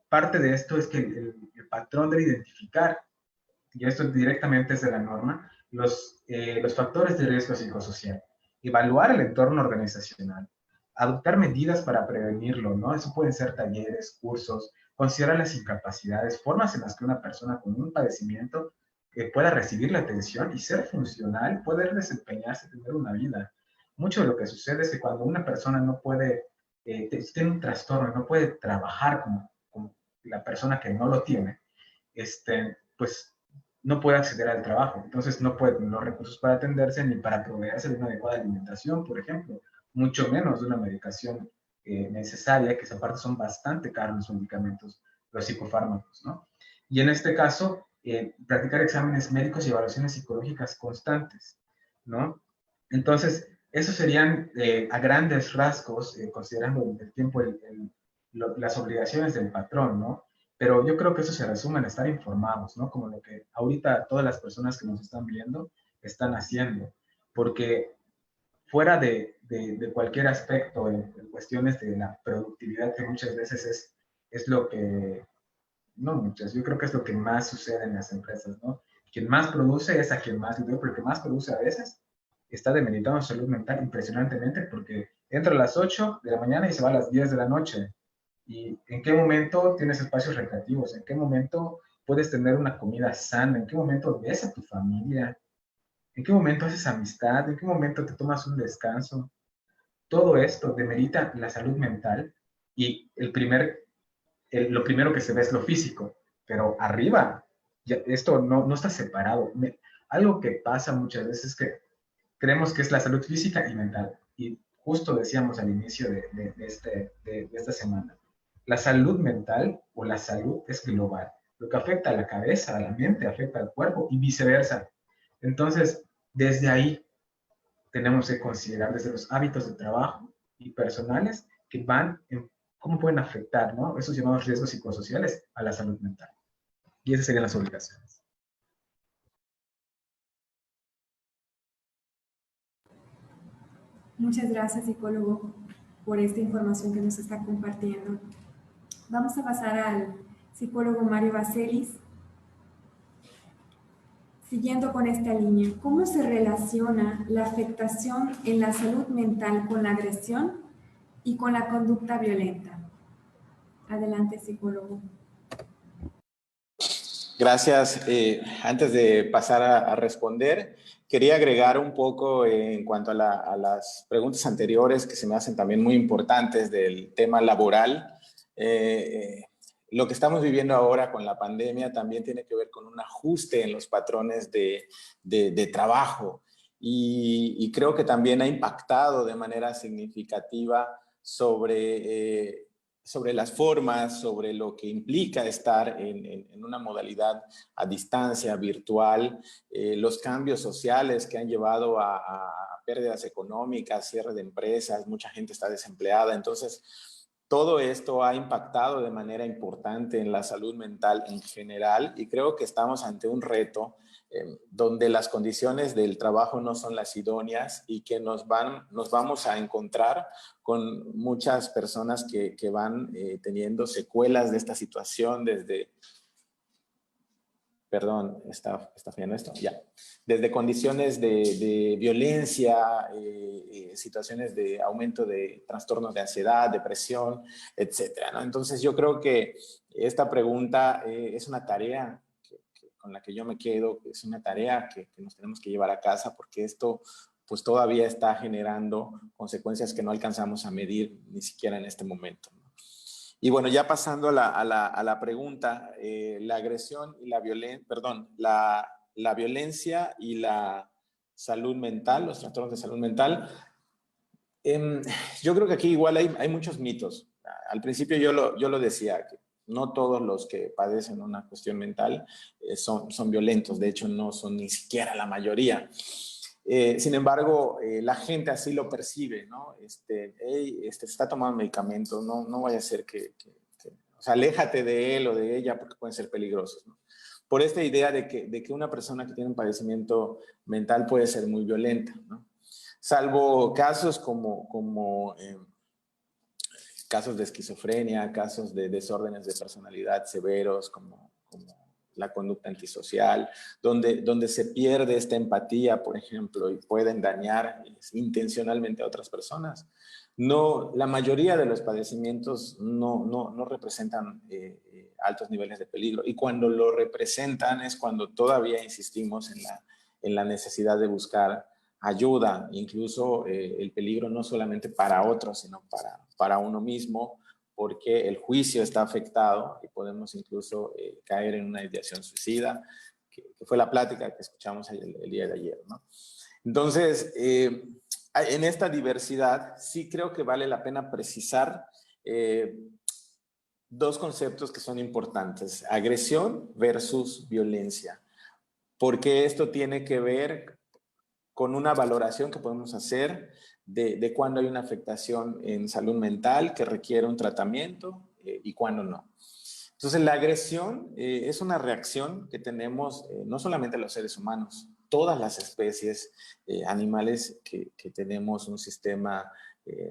parte de esto es que el patrón debe identificar, y esto directamente es de la norma, los factores de riesgo psicosocial, evaluar el entorno organizacional, adoptar medidas para prevenirlo, ¿no? Eso pueden ser talleres, cursos, considerar las incapacidades, formas en las que una persona con un padecimiento pueda recibir la atención y ser funcional, poder desempeñarse, tener una vida. Mucho de lo que sucede es que cuando una persona no puede, tiene un trastorno, no puede trabajar como la persona que no lo tiene, pues no puede acceder al trabajo. Entonces no puede tener los recursos para atenderse ni para proveerse de una adecuada alimentación, por ejemplo, mucho menos de una medicación necesaria, que aparte son bastante caros los medicamentos, los psicofármacos, ¿no? Y en este caso, practicar exámenes médicos y evaluaciones psicológicas constantes, ¿no? Entonces, esos serían a grandes rasgos, considerando el tiempo, las obligaciones del patrón, ¿no? Pero yo creo que eso se resume en estar informados, ¿no? Como lo que ahorita todas las personas que nos están viendo están haciendo, porque fuera de cualquier aspecto en cuestiones de la productividad, que muchas veces es lo que, no muchas, yo creo que es lo que más sucede en las empresas, ¿no? Quien más produce es a quien más le doy, pero el que más produce a veces está demeritando salud mental impresionantemente porque entra a las 8 de la mañana y se va a las 10 de la noche. ¿Y en qué momento tienes espacios recreativos? ¿En qué momento puedes tener una comida sana? ¿En qué momento ves a tu familia? ¿En qué momento haces amistad? ¿En qué momento te tomas un descanso? todo esto demerita la salud mental y lo primero que se ve es lo físico, pero arriba, esto no está separado. Algo que pasa muchas veces es que creemos que es la salud física y mental. Y justo decíamos al inicio de esta semana, la salud mental o la salud es global. Lo que afecta a la cabeza, a la mente, afecta al cuerpo y viceversa. Entonces, desde ahí tenemos que considerar desde los hábitos de trabajo y personales que van en cómo pueden afectar, ¿no?, esos llamados riesgos psicosociales a la salud mental. Y esas serían las obligaciones. Muchas gracias, psicólogo, por esta información que nos está compartiendo. Vamos a pasar al psicólogo Mario Baselis. Siguiendo con esta línea, ¿cómo se relaciona la afectación en la salud mental con la agresión y con la conducta violenta? Adelante, psicólogo. Gracias. Antes de pasar a responder, quería agregar un poco en cuanto a las preguntas anteriores que se me hacen también muy importantes del tema laboral. Lo que estamos viviendo ahora con la pandemia también tiene que ver con un ajuste en los patrones de trabajo y creo que también ha impactado de manera significativa sobre las formas, sobre lo que implica estar en una modalidad a distancia, virtual, los cambios sociales que han llevado a pérdidas económicas, cierre de empresas, mucha gente está desempleada. Entonces, todo esto ha impactado de manera importante en la salud mental en general y creo que estamos ante un reto donde las condiciones del trabajo no son las idóneas y que nos vamos a encontrar con muchas personas que van teniendo secuelas de esta situación desde... Perdón, está fallando esto, ya. Desde condiciones de violencia, situaciones de aumento de trastornos de ansiedad, depresión, etcétera, ¿no? Entonces yo creo que esta pregunta es una tarea con la que yo me quedo, es una tarea que nos tenemos que llevar a casa porque esto pues todavía está generando consecuencias que no alcanzamos a medir ni siquiera en este momento, ¿no? Y bueno, ya pasando a la pregunta, la agresión y la violencia, perdón, la violencia y la salud mental, los trastornos de salud mental, yo creo que aquí igual hay muchos mitos. Al principio yo lo decía, que no todos los que padecen una cuestión mental son violentos, de hecho no son ni siquiera la mayoría. Sin embargo, la gente así lo percibe, ¿no? Está tomando medicamentos, no vaya a ser o sea, aléjate de él o de ella porque pueden ser peligrosos, ¿no? Por esta idea de que una persona que tiene un padecimiento mental puede ser muy violenta, ¿no? Salvo casos como casos de esquizofrenia, casos de desórdenes de personalidad severos como la conducta antisocial, donde se pierde esta empatía, por ejemplo, y pueden dañar intencionalmente a otras personas. No, la mayoría de los padecimientos no representan altos niveles de peligro y cuando lo representan es cuando todavía insistimos en la necesidad de buscar ayuda, incluso el peligro no solamente para otros, sino para uno mismo, porque el juicio está afectado y podemos incluso caer en una ideación suicida, que fue la plática que escuchamos el día de ayer, ¿no? Entonces, en esta diversidad sí creo que vale la pena precisar dos conceptos que son importantes: agresión versus violencia, porque esto tiene que ver con una valoración que podemos hacer de cuándo hay una afectación en salud mental que requiere un tratamiento y cuándo no. Entonces, la agresión es una reacción que tenemos no solamente los seres humanos, todas las especies animales que tenemos un sistema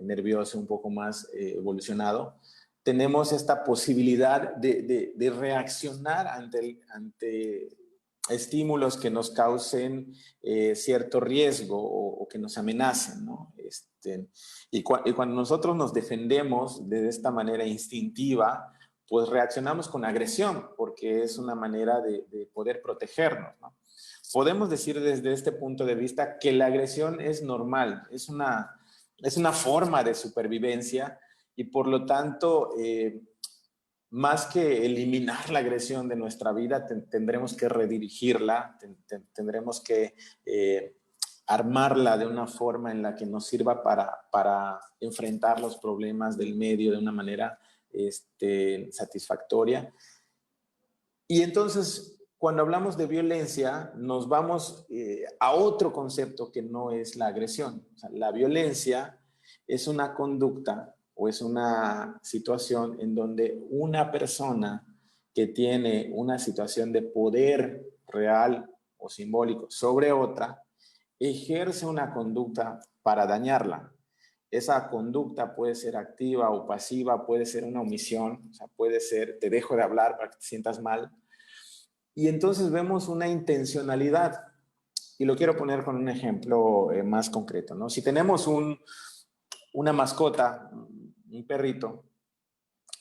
nervioso un poco más evolucionado, tenemos esta posibilidad de reaccionar ante estímulos que nos causen cierto riesgo o que nos amenacen, ¿no? Y cuando nosotros nos defendemos de esta manera instintiva, pues reaccionamos con agresión, porque es una manera de poder protegernos, ¿no? Podemos decir desde este punto de vista que la agresión es normal, es una es una forma de supervivencia y por lo tanto, más que eliminar la agresión de nuestra vida, tendremos que redirigirla, tendremos que armarla de una forma en la que nos sirva para enfrentar los problemas del medio de una manera satisfactoria. Y entonces, cuando hablamos de violencia, nos vamos a otro concepto que no es la agresión. O sea, la violencia es una conducta o es una situación en donde una persona que tiene una situación de poder real o simbólico sobre otra, ejerce una conducta para dañarla. Esa conducta puede ser activa o pasiva, puede ser una omisión, o sea, puede ser te dejo de hablar para que te sientas mal. Y entonces vemos una intencionalidad. Y lo quiero poner con un ejemplo más concreto, ¿no? Si tenemos una mascota, un perrito,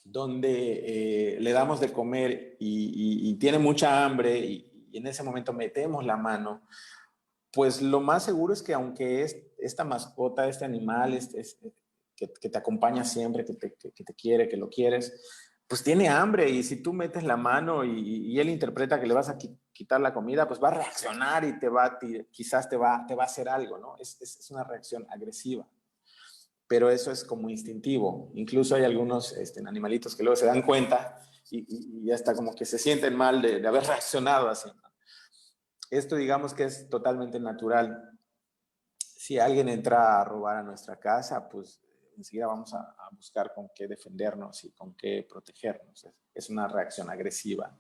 donde le damos de comer y tiene mucha hambre y en ese momento metemos la mano, pues lo más seguro es que aunque esta mascota, este animal que te acompaña siempre, que te quiere, que lo quieres, pues tiene hambre y si tú metes la mano y él interpreta que le vas a quitar la comida, pues va a reaccionar y quizás te va a hacer algo, ¿no? Es una reacción agresiva. Pero eso es como instintivo. Incluso hay algunos animalitos que luego se dan cuenta y hasta como que se sienten mal de haber reaccionado así, ¿no? Esto digamos que es totalmente natural. Si alguien entra a robar a nuestra casa, pues enseguida vamos a buscar con qué defendernos y con qué protegernos. Es una reacción agresiva.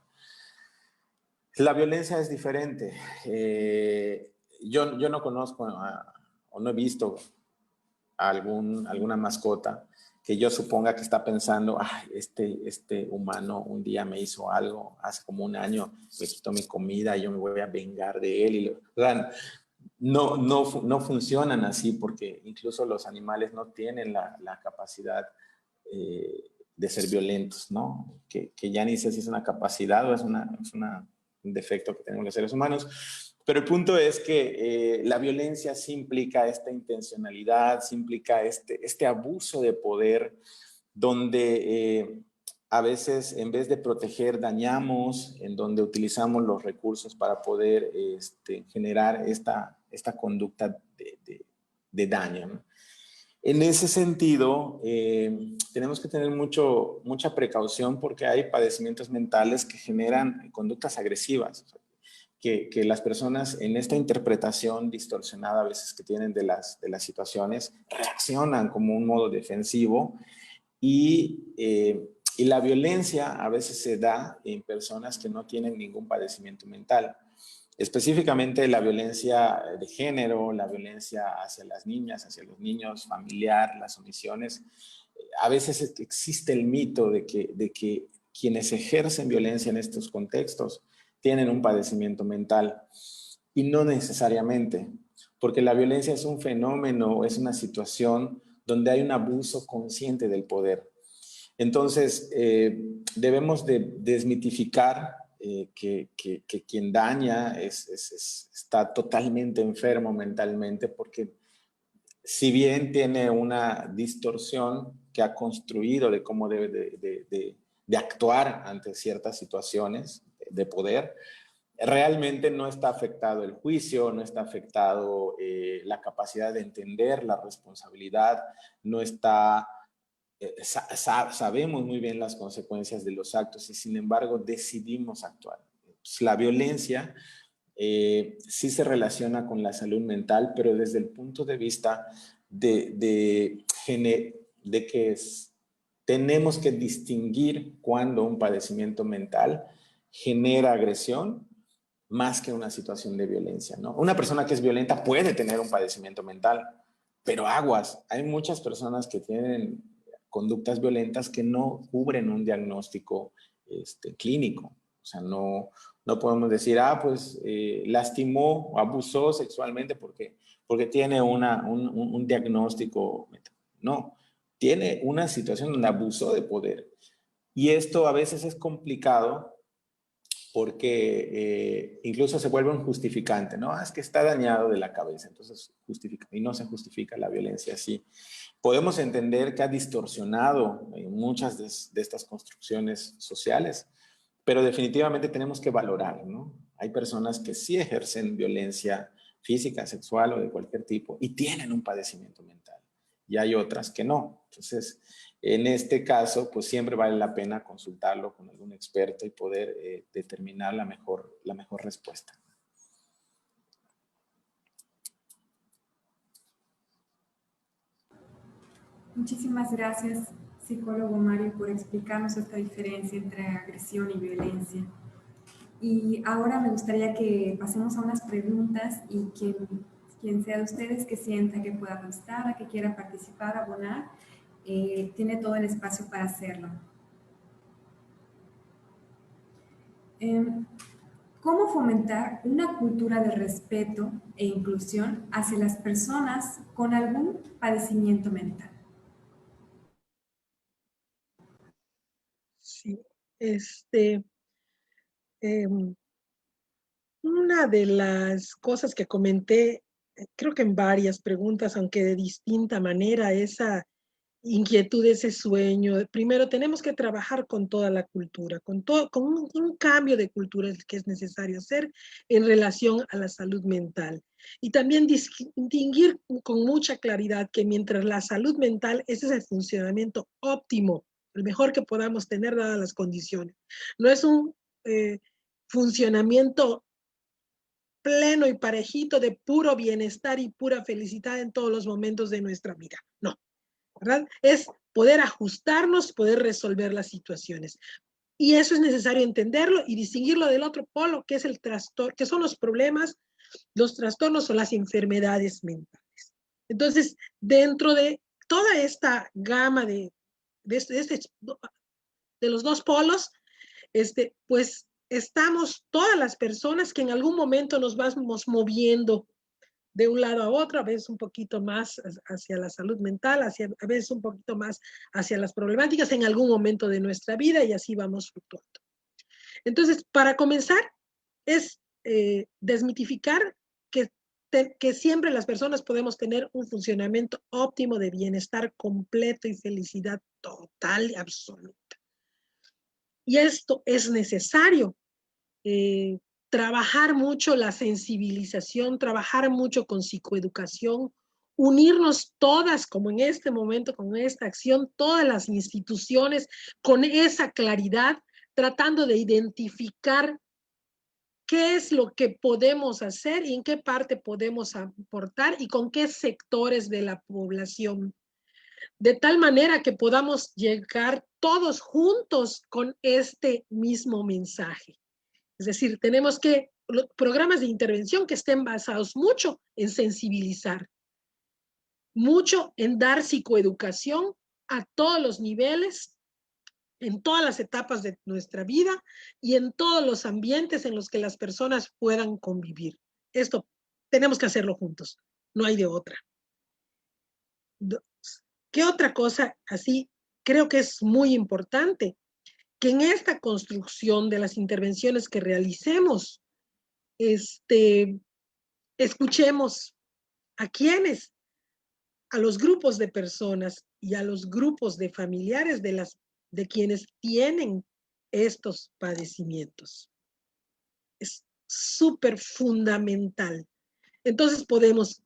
La violencia es diferente. Yo no conozco o no he visto alguna mascota que yo suponga que está pensando, este humano un día me hizo algo, hace como un año me quitó mi comida y yo me voy a vengar de él. No funcionan así porque incluso los animales no tienen la capacidad de ser violentos, ¿no? Que ya ni sé si es una capacidad o es un defecto que tenemos los seres humanos. Pero el punto es que la violencia sí implica esta intencionalidad, sí implica este abuso de poder, donde a veces en vez de proteger dañamos, en donde utilizamos los recursos para poder generar esta conducta de daño, ¿no? En ese sentido, tenemos que tener mucha precaución porque hay padecimientos mentales que generan conductas agresivas. O sea, que las personas en esta interpretación distorsionada a veces que tienen de las situaciones reaccionan como un modo defensivo y la violencia a veces se da en personas que no tienen ningún padecimiento mental. Específicamente la violencia de género, la violencia hacia las niñas, hacia los niños, familiar, las omisiones. A veces existe el mito de que quienes ejercen violencia en estos contextos tienen un padecimiento mental y no necesariamente, porque la violencia es un fenómeno, es una situación donde hay un abuso consciente del poder. Entonces, debemos de desmitificar que quien daña está totalmente enfermo mentalmente, porque si bien tiene una distorsión que ha construido de cómo debe de actuar ante ciertas situaciones de poder, realmente no está afectado el juicio, no está afectado la capacidad de entender la responsabilidad, no está... sabemos muy bien las consecuencias de los actos y sin embargo decidimos actuar. Pues la violencia sí se relaciona con la salud mental, pero desde el punto de vista de que tenemos que distinguir cuando un padecimiento mental genera agresión más que una situación de violencia, ¿no? Una persona que es violenta puede tener un padecimiento mental, pero aguas, hay muchas personas que tienen conductas violentas que no cubren un diagnóstico clínico. O sea, no podemos decir, pues lastimó o abusó sexualmente porque tiene un diagnóstico. No, tiene una situación donde abusó de poder. Y esto a veces es complicado porque incluso se vuelve un justificante, ¿no? Es que está dañado de la cabeza, entonces justifica, y no se justifica la violencia así. Podemos entender que ha distorsionado muchas de estas construcciones sociales, pero definitivamente tenemos que valorar, ¿no? Hay personas que sí ejercen violencia física, sexual o de cualquier tipo y tienen un padecimiento mental, y hay otras que no. Entonces, en este caso, pues siempre vale la pena consultarlo con algún experto y poder determinar la mejor respuesta. Muchísimas gracias, psicólogo Mario, por explicarnos esta diferencia entre agresión y violencia. Y ahora me gustaría que pasemos a unas preguntas y quien sea de ustedes que sienta que pueda contestar, que quiera participar, abonar, tiene todo el espacio para hacerlo. ¿Cómo fomentar una cultura de respeto e inclusión hacia las personas con algún padecimiento mental? Sí, una de las cosas que comenté, creo que en varias preguntas, aunque de distinta manera, esa inquietud, ese sueño. Primero, tenemos que trabajar con toda la cultura, con un cambio de cultura que es necesario hacer en relación a la salud mental. Y también distinguir con mucha claridad que mientras la salud mental es ese funcionamiento óptimo, el mejor que podamos tener dadas las condiciones. No es un funcionamiento pleno y parejito de puro bienestar y pura felicidad en todos los momentos de nuestra vida. No, ¿verdad? Es poder ajustarnos, poder resolver las situaciones. Y eso es necesario entenderlo y distinguirlo del otro polo, que es el trastorno, que son los problemas, los trastornos o las enfermedades mentales. Entonces, dentro de toda esta gama de los dos polos, pues estamos todas las personas que en algún momento nos vamos moviendo de un lado a otro, a veces un poquito más hacia la salud mental, a veces un poquito más hacia las problemáticas en algún momento de nuestra vida, y así vamos fluctuando. Entonces, para comenzar, es desmitificar que siempre las personas podemos tener un funcionamiento óptimo de bienestar completo y felicidad total y absoluta. Y esto es necesario. Trabajar mucho la sensibilización, trabajar mucho con psicoeducación, unirnos todas, como en este momento, con esta acción, todas las instituciones, con esa claridad, tratando de identificar qué es lo que podemos hacer y en qué parte podemos aportar y con qué sectores de la población, de tal manera que podamos llegar todos juntos con este mismo mensaje. Es decir, tenemos que, programas de intervención que estén basados mucho en sensibilizar, mucho en dar psicoeducación a todos los niveles, en todas las etapas de nuestra vida y en todos los ambientes en los que las personas puedan convivir. Esto tenemos que hacerlo juntos, no hay de otra. ¿Qué otra cosa así? Creo que es muy importante que en esta construcción de las intervenciones que realicemos, escuchemos a quienes, a los grupos de personas y a los grupos de familiares de quienes tienen estos padecimientos. Es súper fundamental. Entonces podemos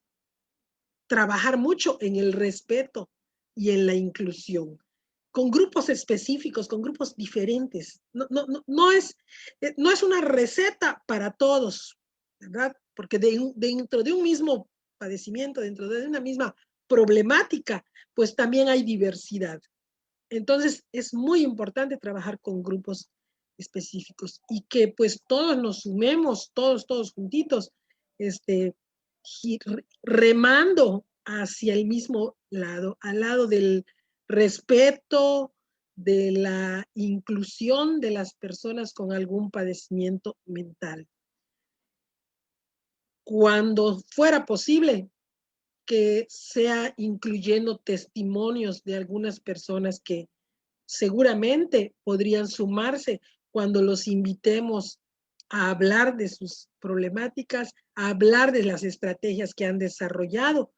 trabajar mucho en el respeto y en la inclusión, con grupos específicos, con grupos diferentes. No es una receta para todos, ¿verdad? Porque dentro de un mismo padecimiento, dentro de una misma problemática, pues también hay diversidad. Entonces, es muy importante trabajar con grupos específicos y que pues todos nos sumemos, todos juntitos, remando hacia el mismo lado, al lado del respeto, de la inclusión de las personas con algún padecimiento mental. Cuando fuera posible, que sea incluyendo testimonios de algunas personas que seguramente podrían sumarse cuando los invitemos a hablar de sus problemáticas, a hablar de las estrategias que han desarrollado,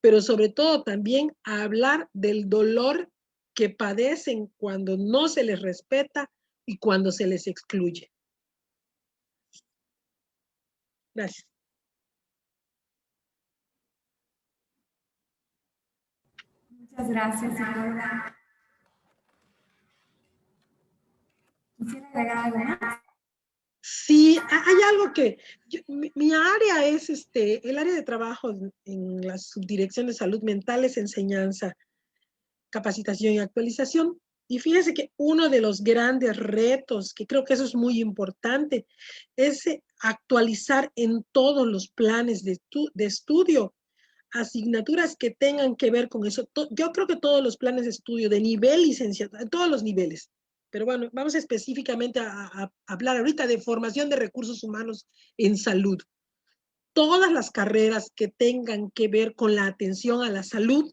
pero sobre todo también a hablar del dolor que padecen cuando no se les respeta y cuando se les excluye. Gracias. Muchas gracias, psicóloga. ¿Quisiera agregar algo más? Sí, hay algo que mi área es el área de trabajo en la subdirección de salud mental es enseñanza, capacitación y actualización. Y fíjense que uno de los grandes retos, que creo que eso es muy importante, es actualizar en todos los planes de estudio asignaturas que tengan que ver con eso. Yo creo que todos los planes de estudio de nivel licenciatura, todos los niveles. Pero bueno, vamos específicamente a hablar ahorita de formación de recursos humanos en salud. Todas las carreras que tengan que ver con la atención a la salud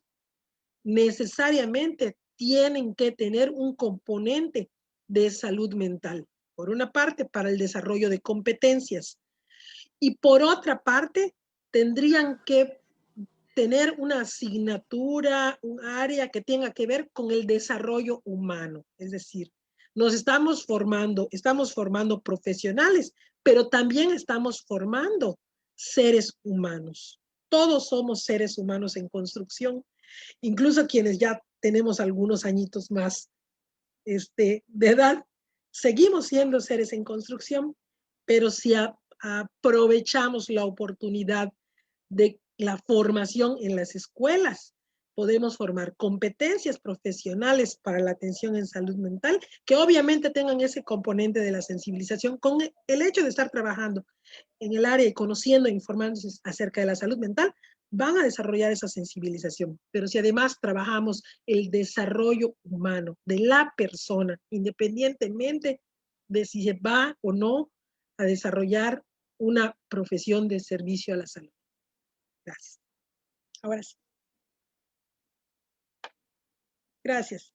necesariamente tienen que tener un componente de salud mental. Por una parte, para el desarrollo de competencias. Y por otra parte, tendrían que tener una asignatura, un área que tenga que ver con el desarrollo humano. Es decir, estamos formando profesionales, pero también estamos formando seres humanos. Todos somos seres humanos en construcción, incluso quienes ya tenemos algunos añitos más de edad, seguimos siendo seres en construcción, pero si aprovechamos la oportunidad de la formación en las escuelas, podemos formar competencias profesionales para la atención en salud mental, que obviamente tengan ese componente de la sensibilización con el hecho de estar trabajando en el área y conociendo e informándose acerca de la salud mental, van a desarrollar esa sensibilización. Pero si además trabajamos el desarrollo humano de la persona, independientemente de si se va o no a desarrollar una profesión de servicio a la salud. Gracias. Ahora sí. Gracias.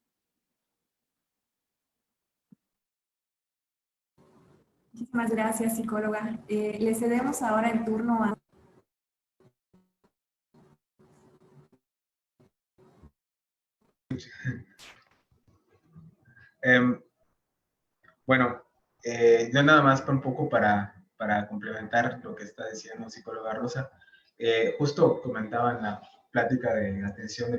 Muchísimas gracias, psicóloga. Le cedemos ahora el turno a... Bueno, yo nada más un poco para complementar lo que está diciendo psicóloga Rosa. Justo comentaba en la plática de atención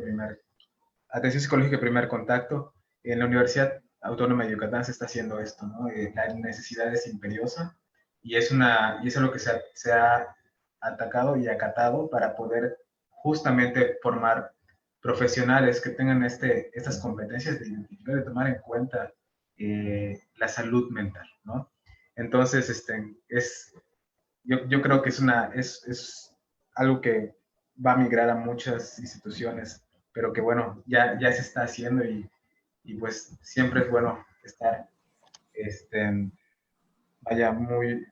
psicológica de primer contacto, en la Universidad Autónoma de Yucatán se está haciendo esto, ¿no? La necesidad es imperiosa y es algo que se ha atacado y acatado para poder justamente formar profesionales que tengan estas competencias de identificar y de tomar en cuenta la salud mental, ¿no? Entonces, yo creo que es algo que va a migrar a muchas instituciones, pero que bueno, ya se está haciendo y pues siempre es bueno estar, vaya, muy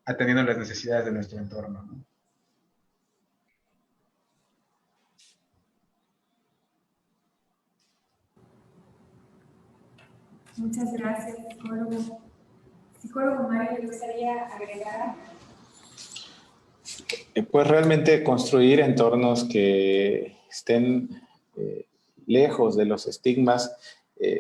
atendiendo las necesidades de nuestro entorno, ¿no? Muchas gracias, psicólogo. Psicólogo Mario, ¿le gustaría agregar? Pues realmente construir entornos que estén lejos de los estigmas.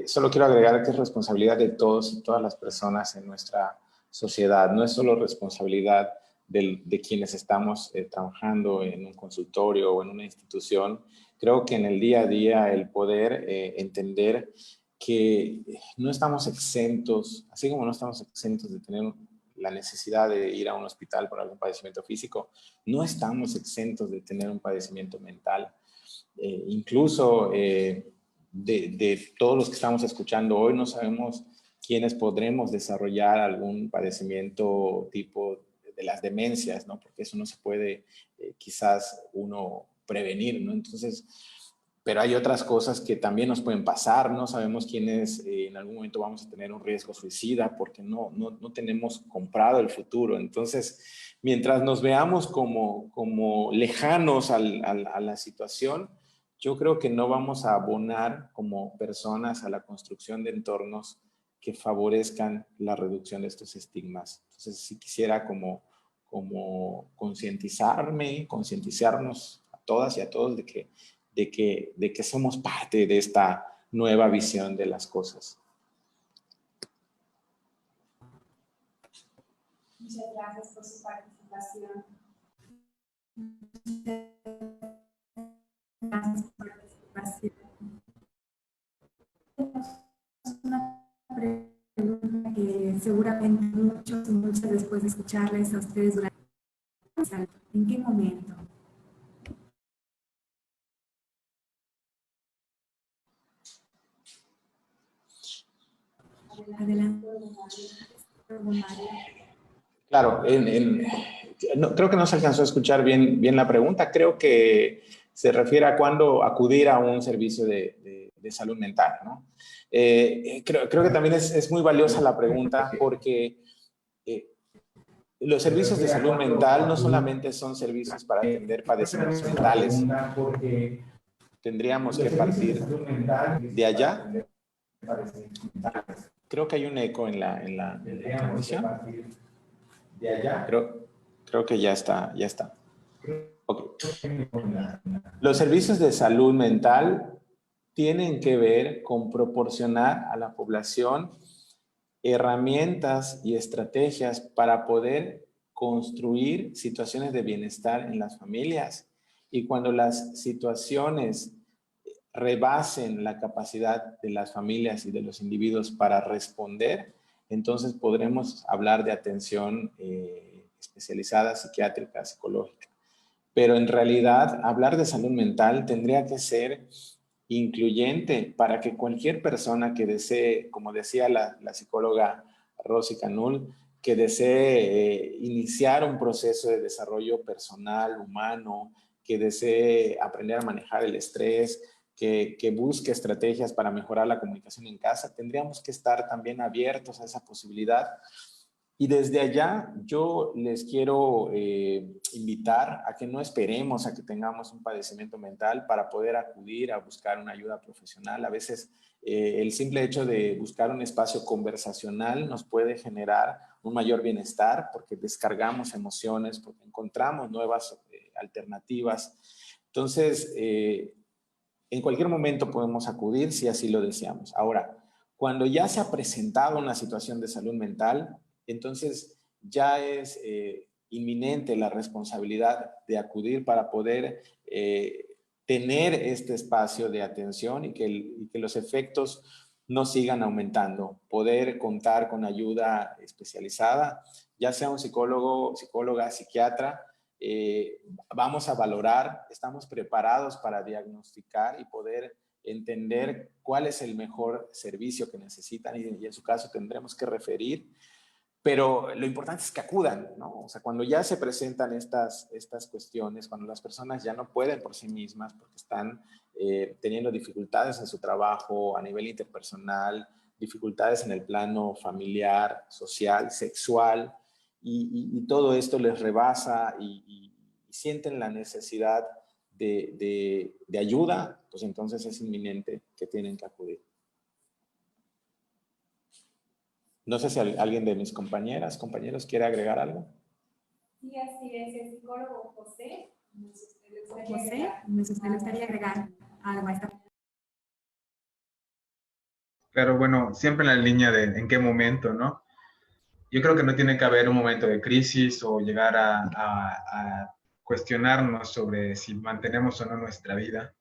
Solo quiero agregar que es responsabilidad de todos y todas las personas en nuestra sociedad. No es solo responsabilidad de quienes estamos trabajando en un consultorio o en una institución. Creo que en el día a día el poder entender que no estamos exentos, así como no estamos exentos de tener la necesidad de ir a un hospital por algún padecimiento físico, no estamos exentos de tener un padecimiento mental. Incluso de todos los que estamos escuchando hoy, no sabemos quiénes podremos desarrollar algún padecimiento tipo de las demencias, ¿no? Porque eso no se puede quizás uno prevenir, ¿no? Entonces, pero hay otras cosas que también nos pueden pasar, no sabemos quiénes en algún momento vamos a tener un riesgo suicida porque no tenemos comprado el futuro. Entonces, mientras nos veamos como lejanos a la situación, yo creo que no vamos a abonar como personas a la construcción de entornos que favorezcan la reducción de estos estigmas. Entonces, sí quisiera como concientizarnos a todas y a todos de que somos parte de esta nueva visión de las cosas. Muchas gracias por su participación. Gracias por la participación. Una pregunta que seguramente muchos y muchas después de escucharles a ustedes durante el salto. ¿En qué momento? Adelante. Claro, creo que no se alcanzó a escuchar bien la pregunta. Creo que se refiere a cuándo acudir a un servicio de salud mental, ¿no? Creo que también es muy valiosa la pregunta porque los servicios de salud mental no solamente son servicios para atender padecimientos mentales. Tendríamos que partir de allá. Creo que hay un eco en la transmisión. Creo que ya está. Okay. Los servicios de salud mental tienen que ver con proporcionar a la población herramientas y estrategias para poder construir situaciones de bienestar en las familias. Y cuando las situaciones rebasen la capacidad de las familias y de los individuos para responder, entonces podremos hablar de atención especializada, psiquiátrica, psicológica. Pero en realidad, hablar de salud mental tendría que ser incluyente para que cualquier persona que desee, como decía la psicóloga Rosy Canul, que desee iniciar un proceso de desarrollo personal, humano, que desee aprender a manejar el estrés, que busque estrategias para mejorar la comunicación en casa, tendríamos que estar también abiertos a esa posibilidad. Y desde allá yo les quiero invitar a que no esperemos a que tengamos un padecimiento mental para poder acudir a buscar una ayuda profesional. A veces el simple hecho de buscar un espacio conversacional nos puede generar un mayor bienestar porque descargamos emociones, porque encontramos nuevas alternativas. Entonces, en cualquier momento podemos acudir si así lo deseamos. Ahora, cuando ya se ha presentado una situación de salud mental, entonces ya es inminente la responsabilidad de acudir para poder tener este espacio de atención y que los efectos no sigan aumentando. Poder contar con ayuda especializada, ya sea un psicólogo, psicóloga, psiquiatra. Vamos a valorar, estamos preparados para diagnosticar y poder entender cuál es el mejor servicio que necesitan y en su caso tendremos que referir, pero lo importante es que acudan, ¿no? O sea, cuando ya se presentan estas cuestiones, cuando las personas ya no pueden por sí mismas porque están teniendo dificultades en su trabajo a nivel interpersonal, dificultades en el plano familiar, social, sexual, y todo esto les rebasa y sienten la necesidad de ayuda, pues entonces es inminente que tienen que acudir. No sé si alguien de mis compañeros quiere agregar algo. Sí, así es. El psicólogo José, no sé si usted le gustaría agregar algo a esta. Pero bueno, siempre en la línea de en qué momento, ¿no? Yo creo que no tiene que haber un momento de crisis o llegar a cuestionarnos sobre si mantenemos o no nuestra vida,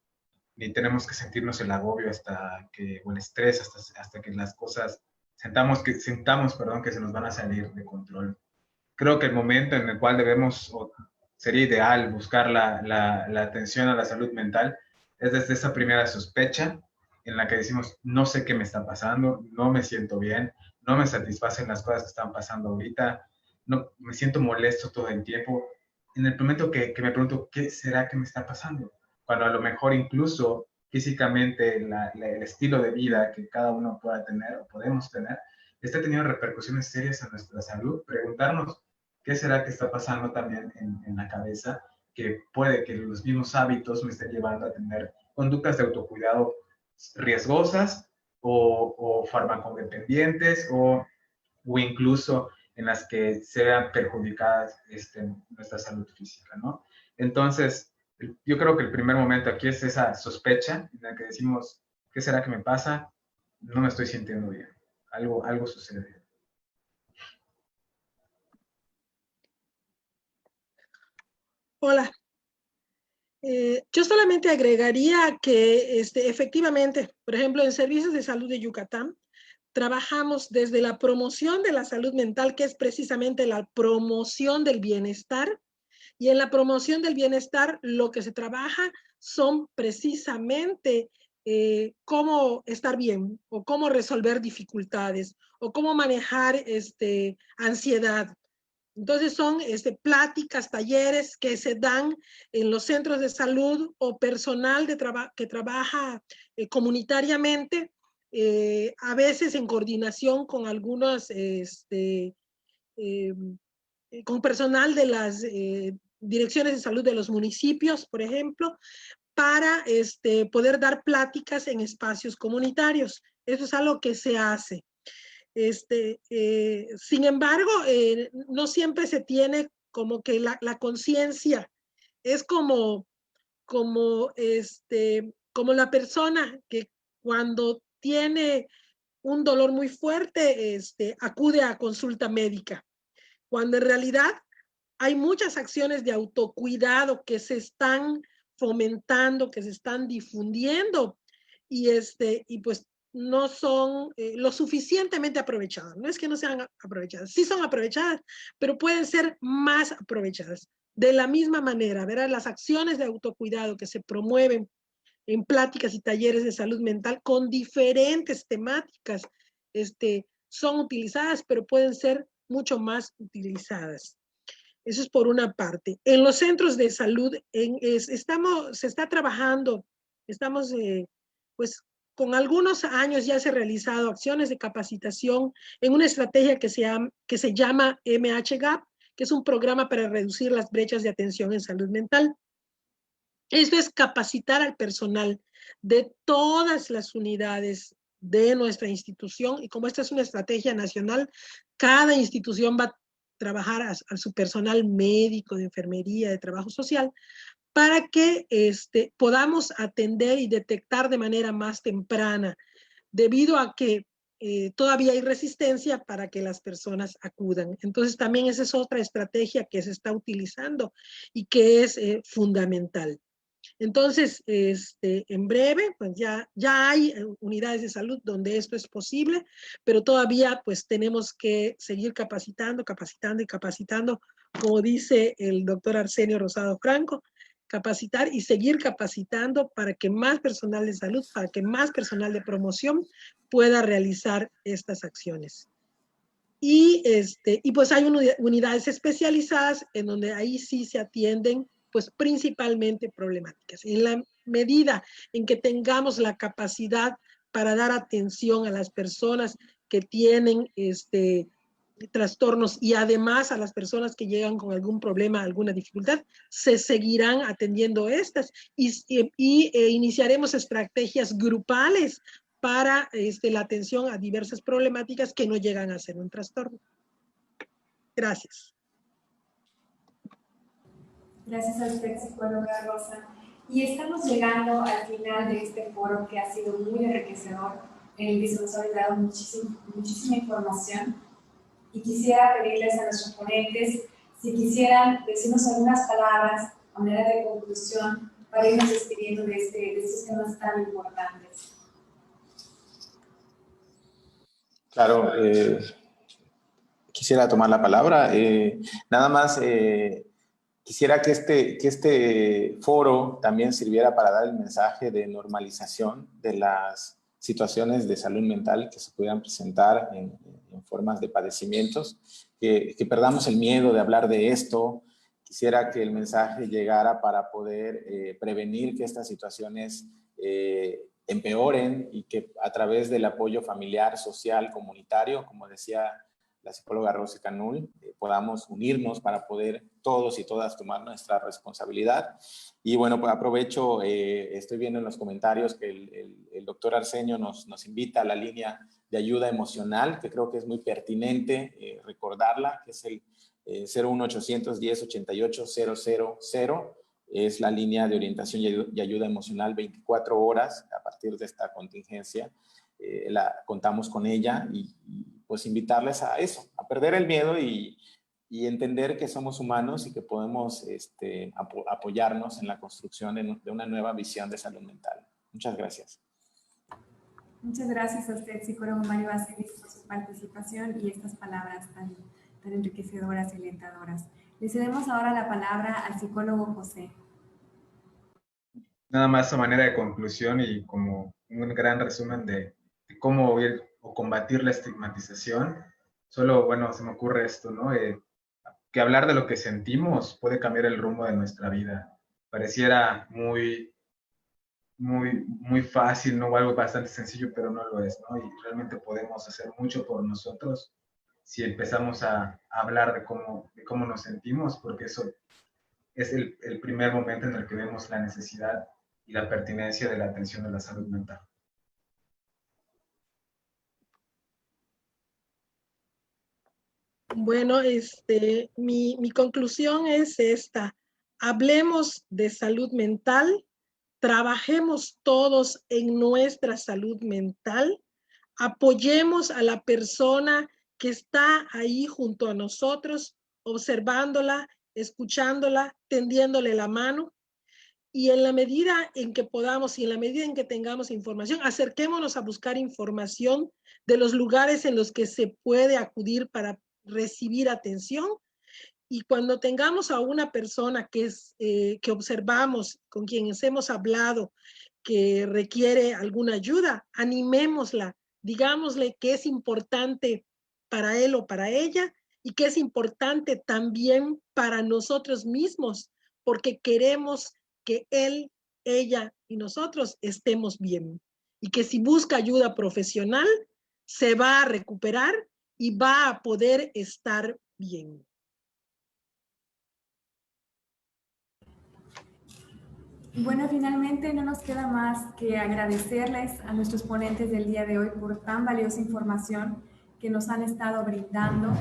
ni tenemos que sentirnos el agobio o el estrés hasta que las cosas sintamos que se nos van a salir de control. Creo que el momento en el cual sería ideal buscar la atención a la salud mental es desde esa primera sospecha en la que decimos, no sé qué me está pasando, no me siento bien, no me satisfacen las cosas que están pasando ahorita, no, me siento molesto todo el tiempo. En el momento que me pregunto, ¿qué será que me está pasando? Cuando a lo mejor incluso físicamente el estilo de vida que cada uno pueda tener o podemos tener, está teniendo repercusiones serias en nuestra salud. Preguntarnos, ¿qué será que está pasando también en la cabeza? Que puede que los mismos hábitos me estén llevando a tener conductas de autocuidado riesgosas o farmacodependientes o incluso en las que sean perjudicadas nuestra salud física, ¿no? Entonces, yo creo que el primer momento aquí es esa sospecha en la que decimos, ¿qué será que me pasa? No me estoy sintiendo bien. Algo sucede. Hola. Yo solamente agregaría que efectivamente, por ejemplo, en Servicios de Salud de Yucatán, trabajamos desde la promoción de la salud mental, que es precisamente la promoción del bienestar, y en la promoción del bienestar lo que se trabaja son precisamente cómo estar bien, o cómo resolver dificultades, o cómo manejar ansiedad. Entonces son pláticas, talleres que se dan en los centros de salud o personal que trabaja comunitariamente, a veces en coordinación con algunos, con personal de las direcciones de salud de los municipios, por ejemplo, para poder dar pláticas en espacios comunitarios. Eso es algo que se hace. Sin embargo, no siempre se tiene como que la conciencia. Es como la persona que cuando tiene un dolor muy fuerte, acude a consulta médica, cuando en realidad hay muchas acciones de autocuidado que se están fomentando, que se están difundiendo, y pues no son lo suficientemente aprovechadas. No es que no sean aprovechadas, sí son aprovechadas, pero pueden ser más aprovechadas. De la misma manera, ¿verdad? Las acciones de autocuidado que se promueven en pláticas y talleres de salud mental con diferentes temáticas, son utilizadas, pero pueden ser mucho más utilizadas. Eso es por una parte. En los centros de salud se está trabajando, estamos pues con algunos años ya se han realizado acciones de capacitación en una estrategia que se llama MHGAP, que es un programa para reducir las brechas de atención en salud mental. Esto es capacitar al personal de todas las unidades de nuestra institución, y como esta es una estrategia nacional, cada institución va a trabajar a su personal médico, de enfermería, de trabajo social, para que podamos atender y detectar de manera más temprana, debido a que todavía hay resistencia para que las personas acudan. Entonces también esa es otra estrategia que se está utilizando y que es fundamental. Entonces, en breve, pues ya hay unidades de salud donde esto es posible, pero todavía pues tenemos que seguir capacitando, como dice el doctor Arsenio Rosado Franco, capacitar y seguir capacitando para que más personal de salud, para que más personal de promoción pueda realizar estas acciones. Y pues hay unidades especializadas en donde ahí sí se atienden pues principalmente problemáticas. En la medida en que tengamos la capacidad para dar atención a las personas que tienen trastornos, y además a las personas que llegan con algún problema, alguna dificultad, se seguirán atendiendo estas, y iniciaremos estrategias grupales para la atención a diversas problemáticas que no llegan a ser un trastorno. Gracias. Gracias a usted, psicóloga Rosa. Y estamos llegando al final de este foro que ha sido muy enriquecedor, en el que se nos ha dado muchísima información. Y quisiera pedirles a nuestros ponentes si quisieran decirnos algunas palabras a manera de conclusión para irnos despidiendo de estos temas tan importantes. Claro, quisiera tomar la palabra. Nada más quisiera que este foro también sirviera para dar el mensaje de normalización de las situaciones de salud mental que se pudieran presentar en formas de padecimientos, que perdamos el miedo de hablar de esto. Quisiera que el mensaje llegara para poder prevenir que estas situaciones empeoren, y que a través del apoyo familiar, social, comunitario, como decía la psicóloga Rosa Canul, podamos unirnos para poder todos y todas tomar nuestra responsabilidad. Y bueno, pues aprovecho, estoy viendo en los comentarios que el doctor Arsenio nos invita a la línea de ayuda emocional, que creo que es muy pertinente recordarla, que es el 01810-88-000, es la línea de orientación y ayuda emocional 24 horas a partir de esta contingencia. Contamos con ella y pues invitarles a eso, a perder el miedo y entender que somos humanos y que podemos apoyarnos en la construcción de una nueva visión de salud mental. Muchas gracias. Muchas gracias a usted, psicólogo Mario Baselis, por su participación y estas palabras tan enriquecedoras y alentadoras. Le cedemos ahora la palabra al psicólogo José. Nada más a manera de conclusión y como un gran resumen de cómo ir o combatir la estigmatización, solo, bueno, se me ocurre esto, ¿no? Que hablar de lo que sentimos puede cambiar el rumbo de nuestra vida. Pareciera muy fácil, ¿no? O algo bastante sencillo, pero no lo es, ¿no? Y realmente podemos hacer mucho por nosotros si empezamos a hablar de cómo nos sentimos, porque eso es el primer momento en el que vemos la necesidad y la pertinencia de la atención de la salud mental. Bueno, mi conclusión es esta. Hablemos de salud mental, trabajemos todos en nuestra salud mental, apoyemos a la persona que está ahí junto a nosotros, observándola, escuchándola, tendiéndole la mano. Y en la medida en que podamos y en la medida en que tengamos información, acerquémonos a buscar información de los lugares en los que se puede acudir para recibir atención. Y cuando tengamos a una persona que observamos, con quienes hemos hablado, que requiere alguna ayuda, animémosla, digámosle que es importante para él o para ella y que es importante también para nosotros mismos, porque queremos que él, ella y nosotros estemos bien. Y que si busca ayuda profesional, se va a recuperar y va a poder estar bien. Bueno, finalmente no nos queda más que agradecerles a nuestros ponentes del día de hoy por tan valiosa información que nos han estado brindando,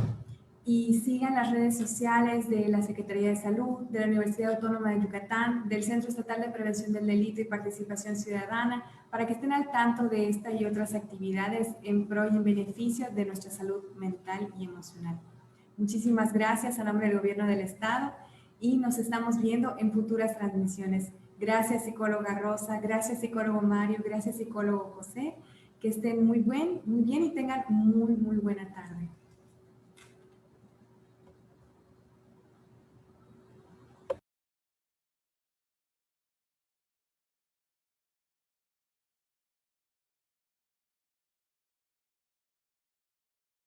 y sigan las redes sociales de la Secretaría de Salud, de la Universidad Autónoma de Yucatán, del Centro Estatal de Prevención del Delito y Participación Ciudadana, para que estén al tanto de esta y otras actividades en pro y en beneficio de nuestra salud mental y emocional. Muchísimas gracias a nombre del Gobierno del Estado y nos estamos viendo en futuras transmisiones. Gracias, psicóloga Rosa, gracias, psicólogo Mario, gracias, psicólogo José. Que estén muy bien y tengan muy buena tarde.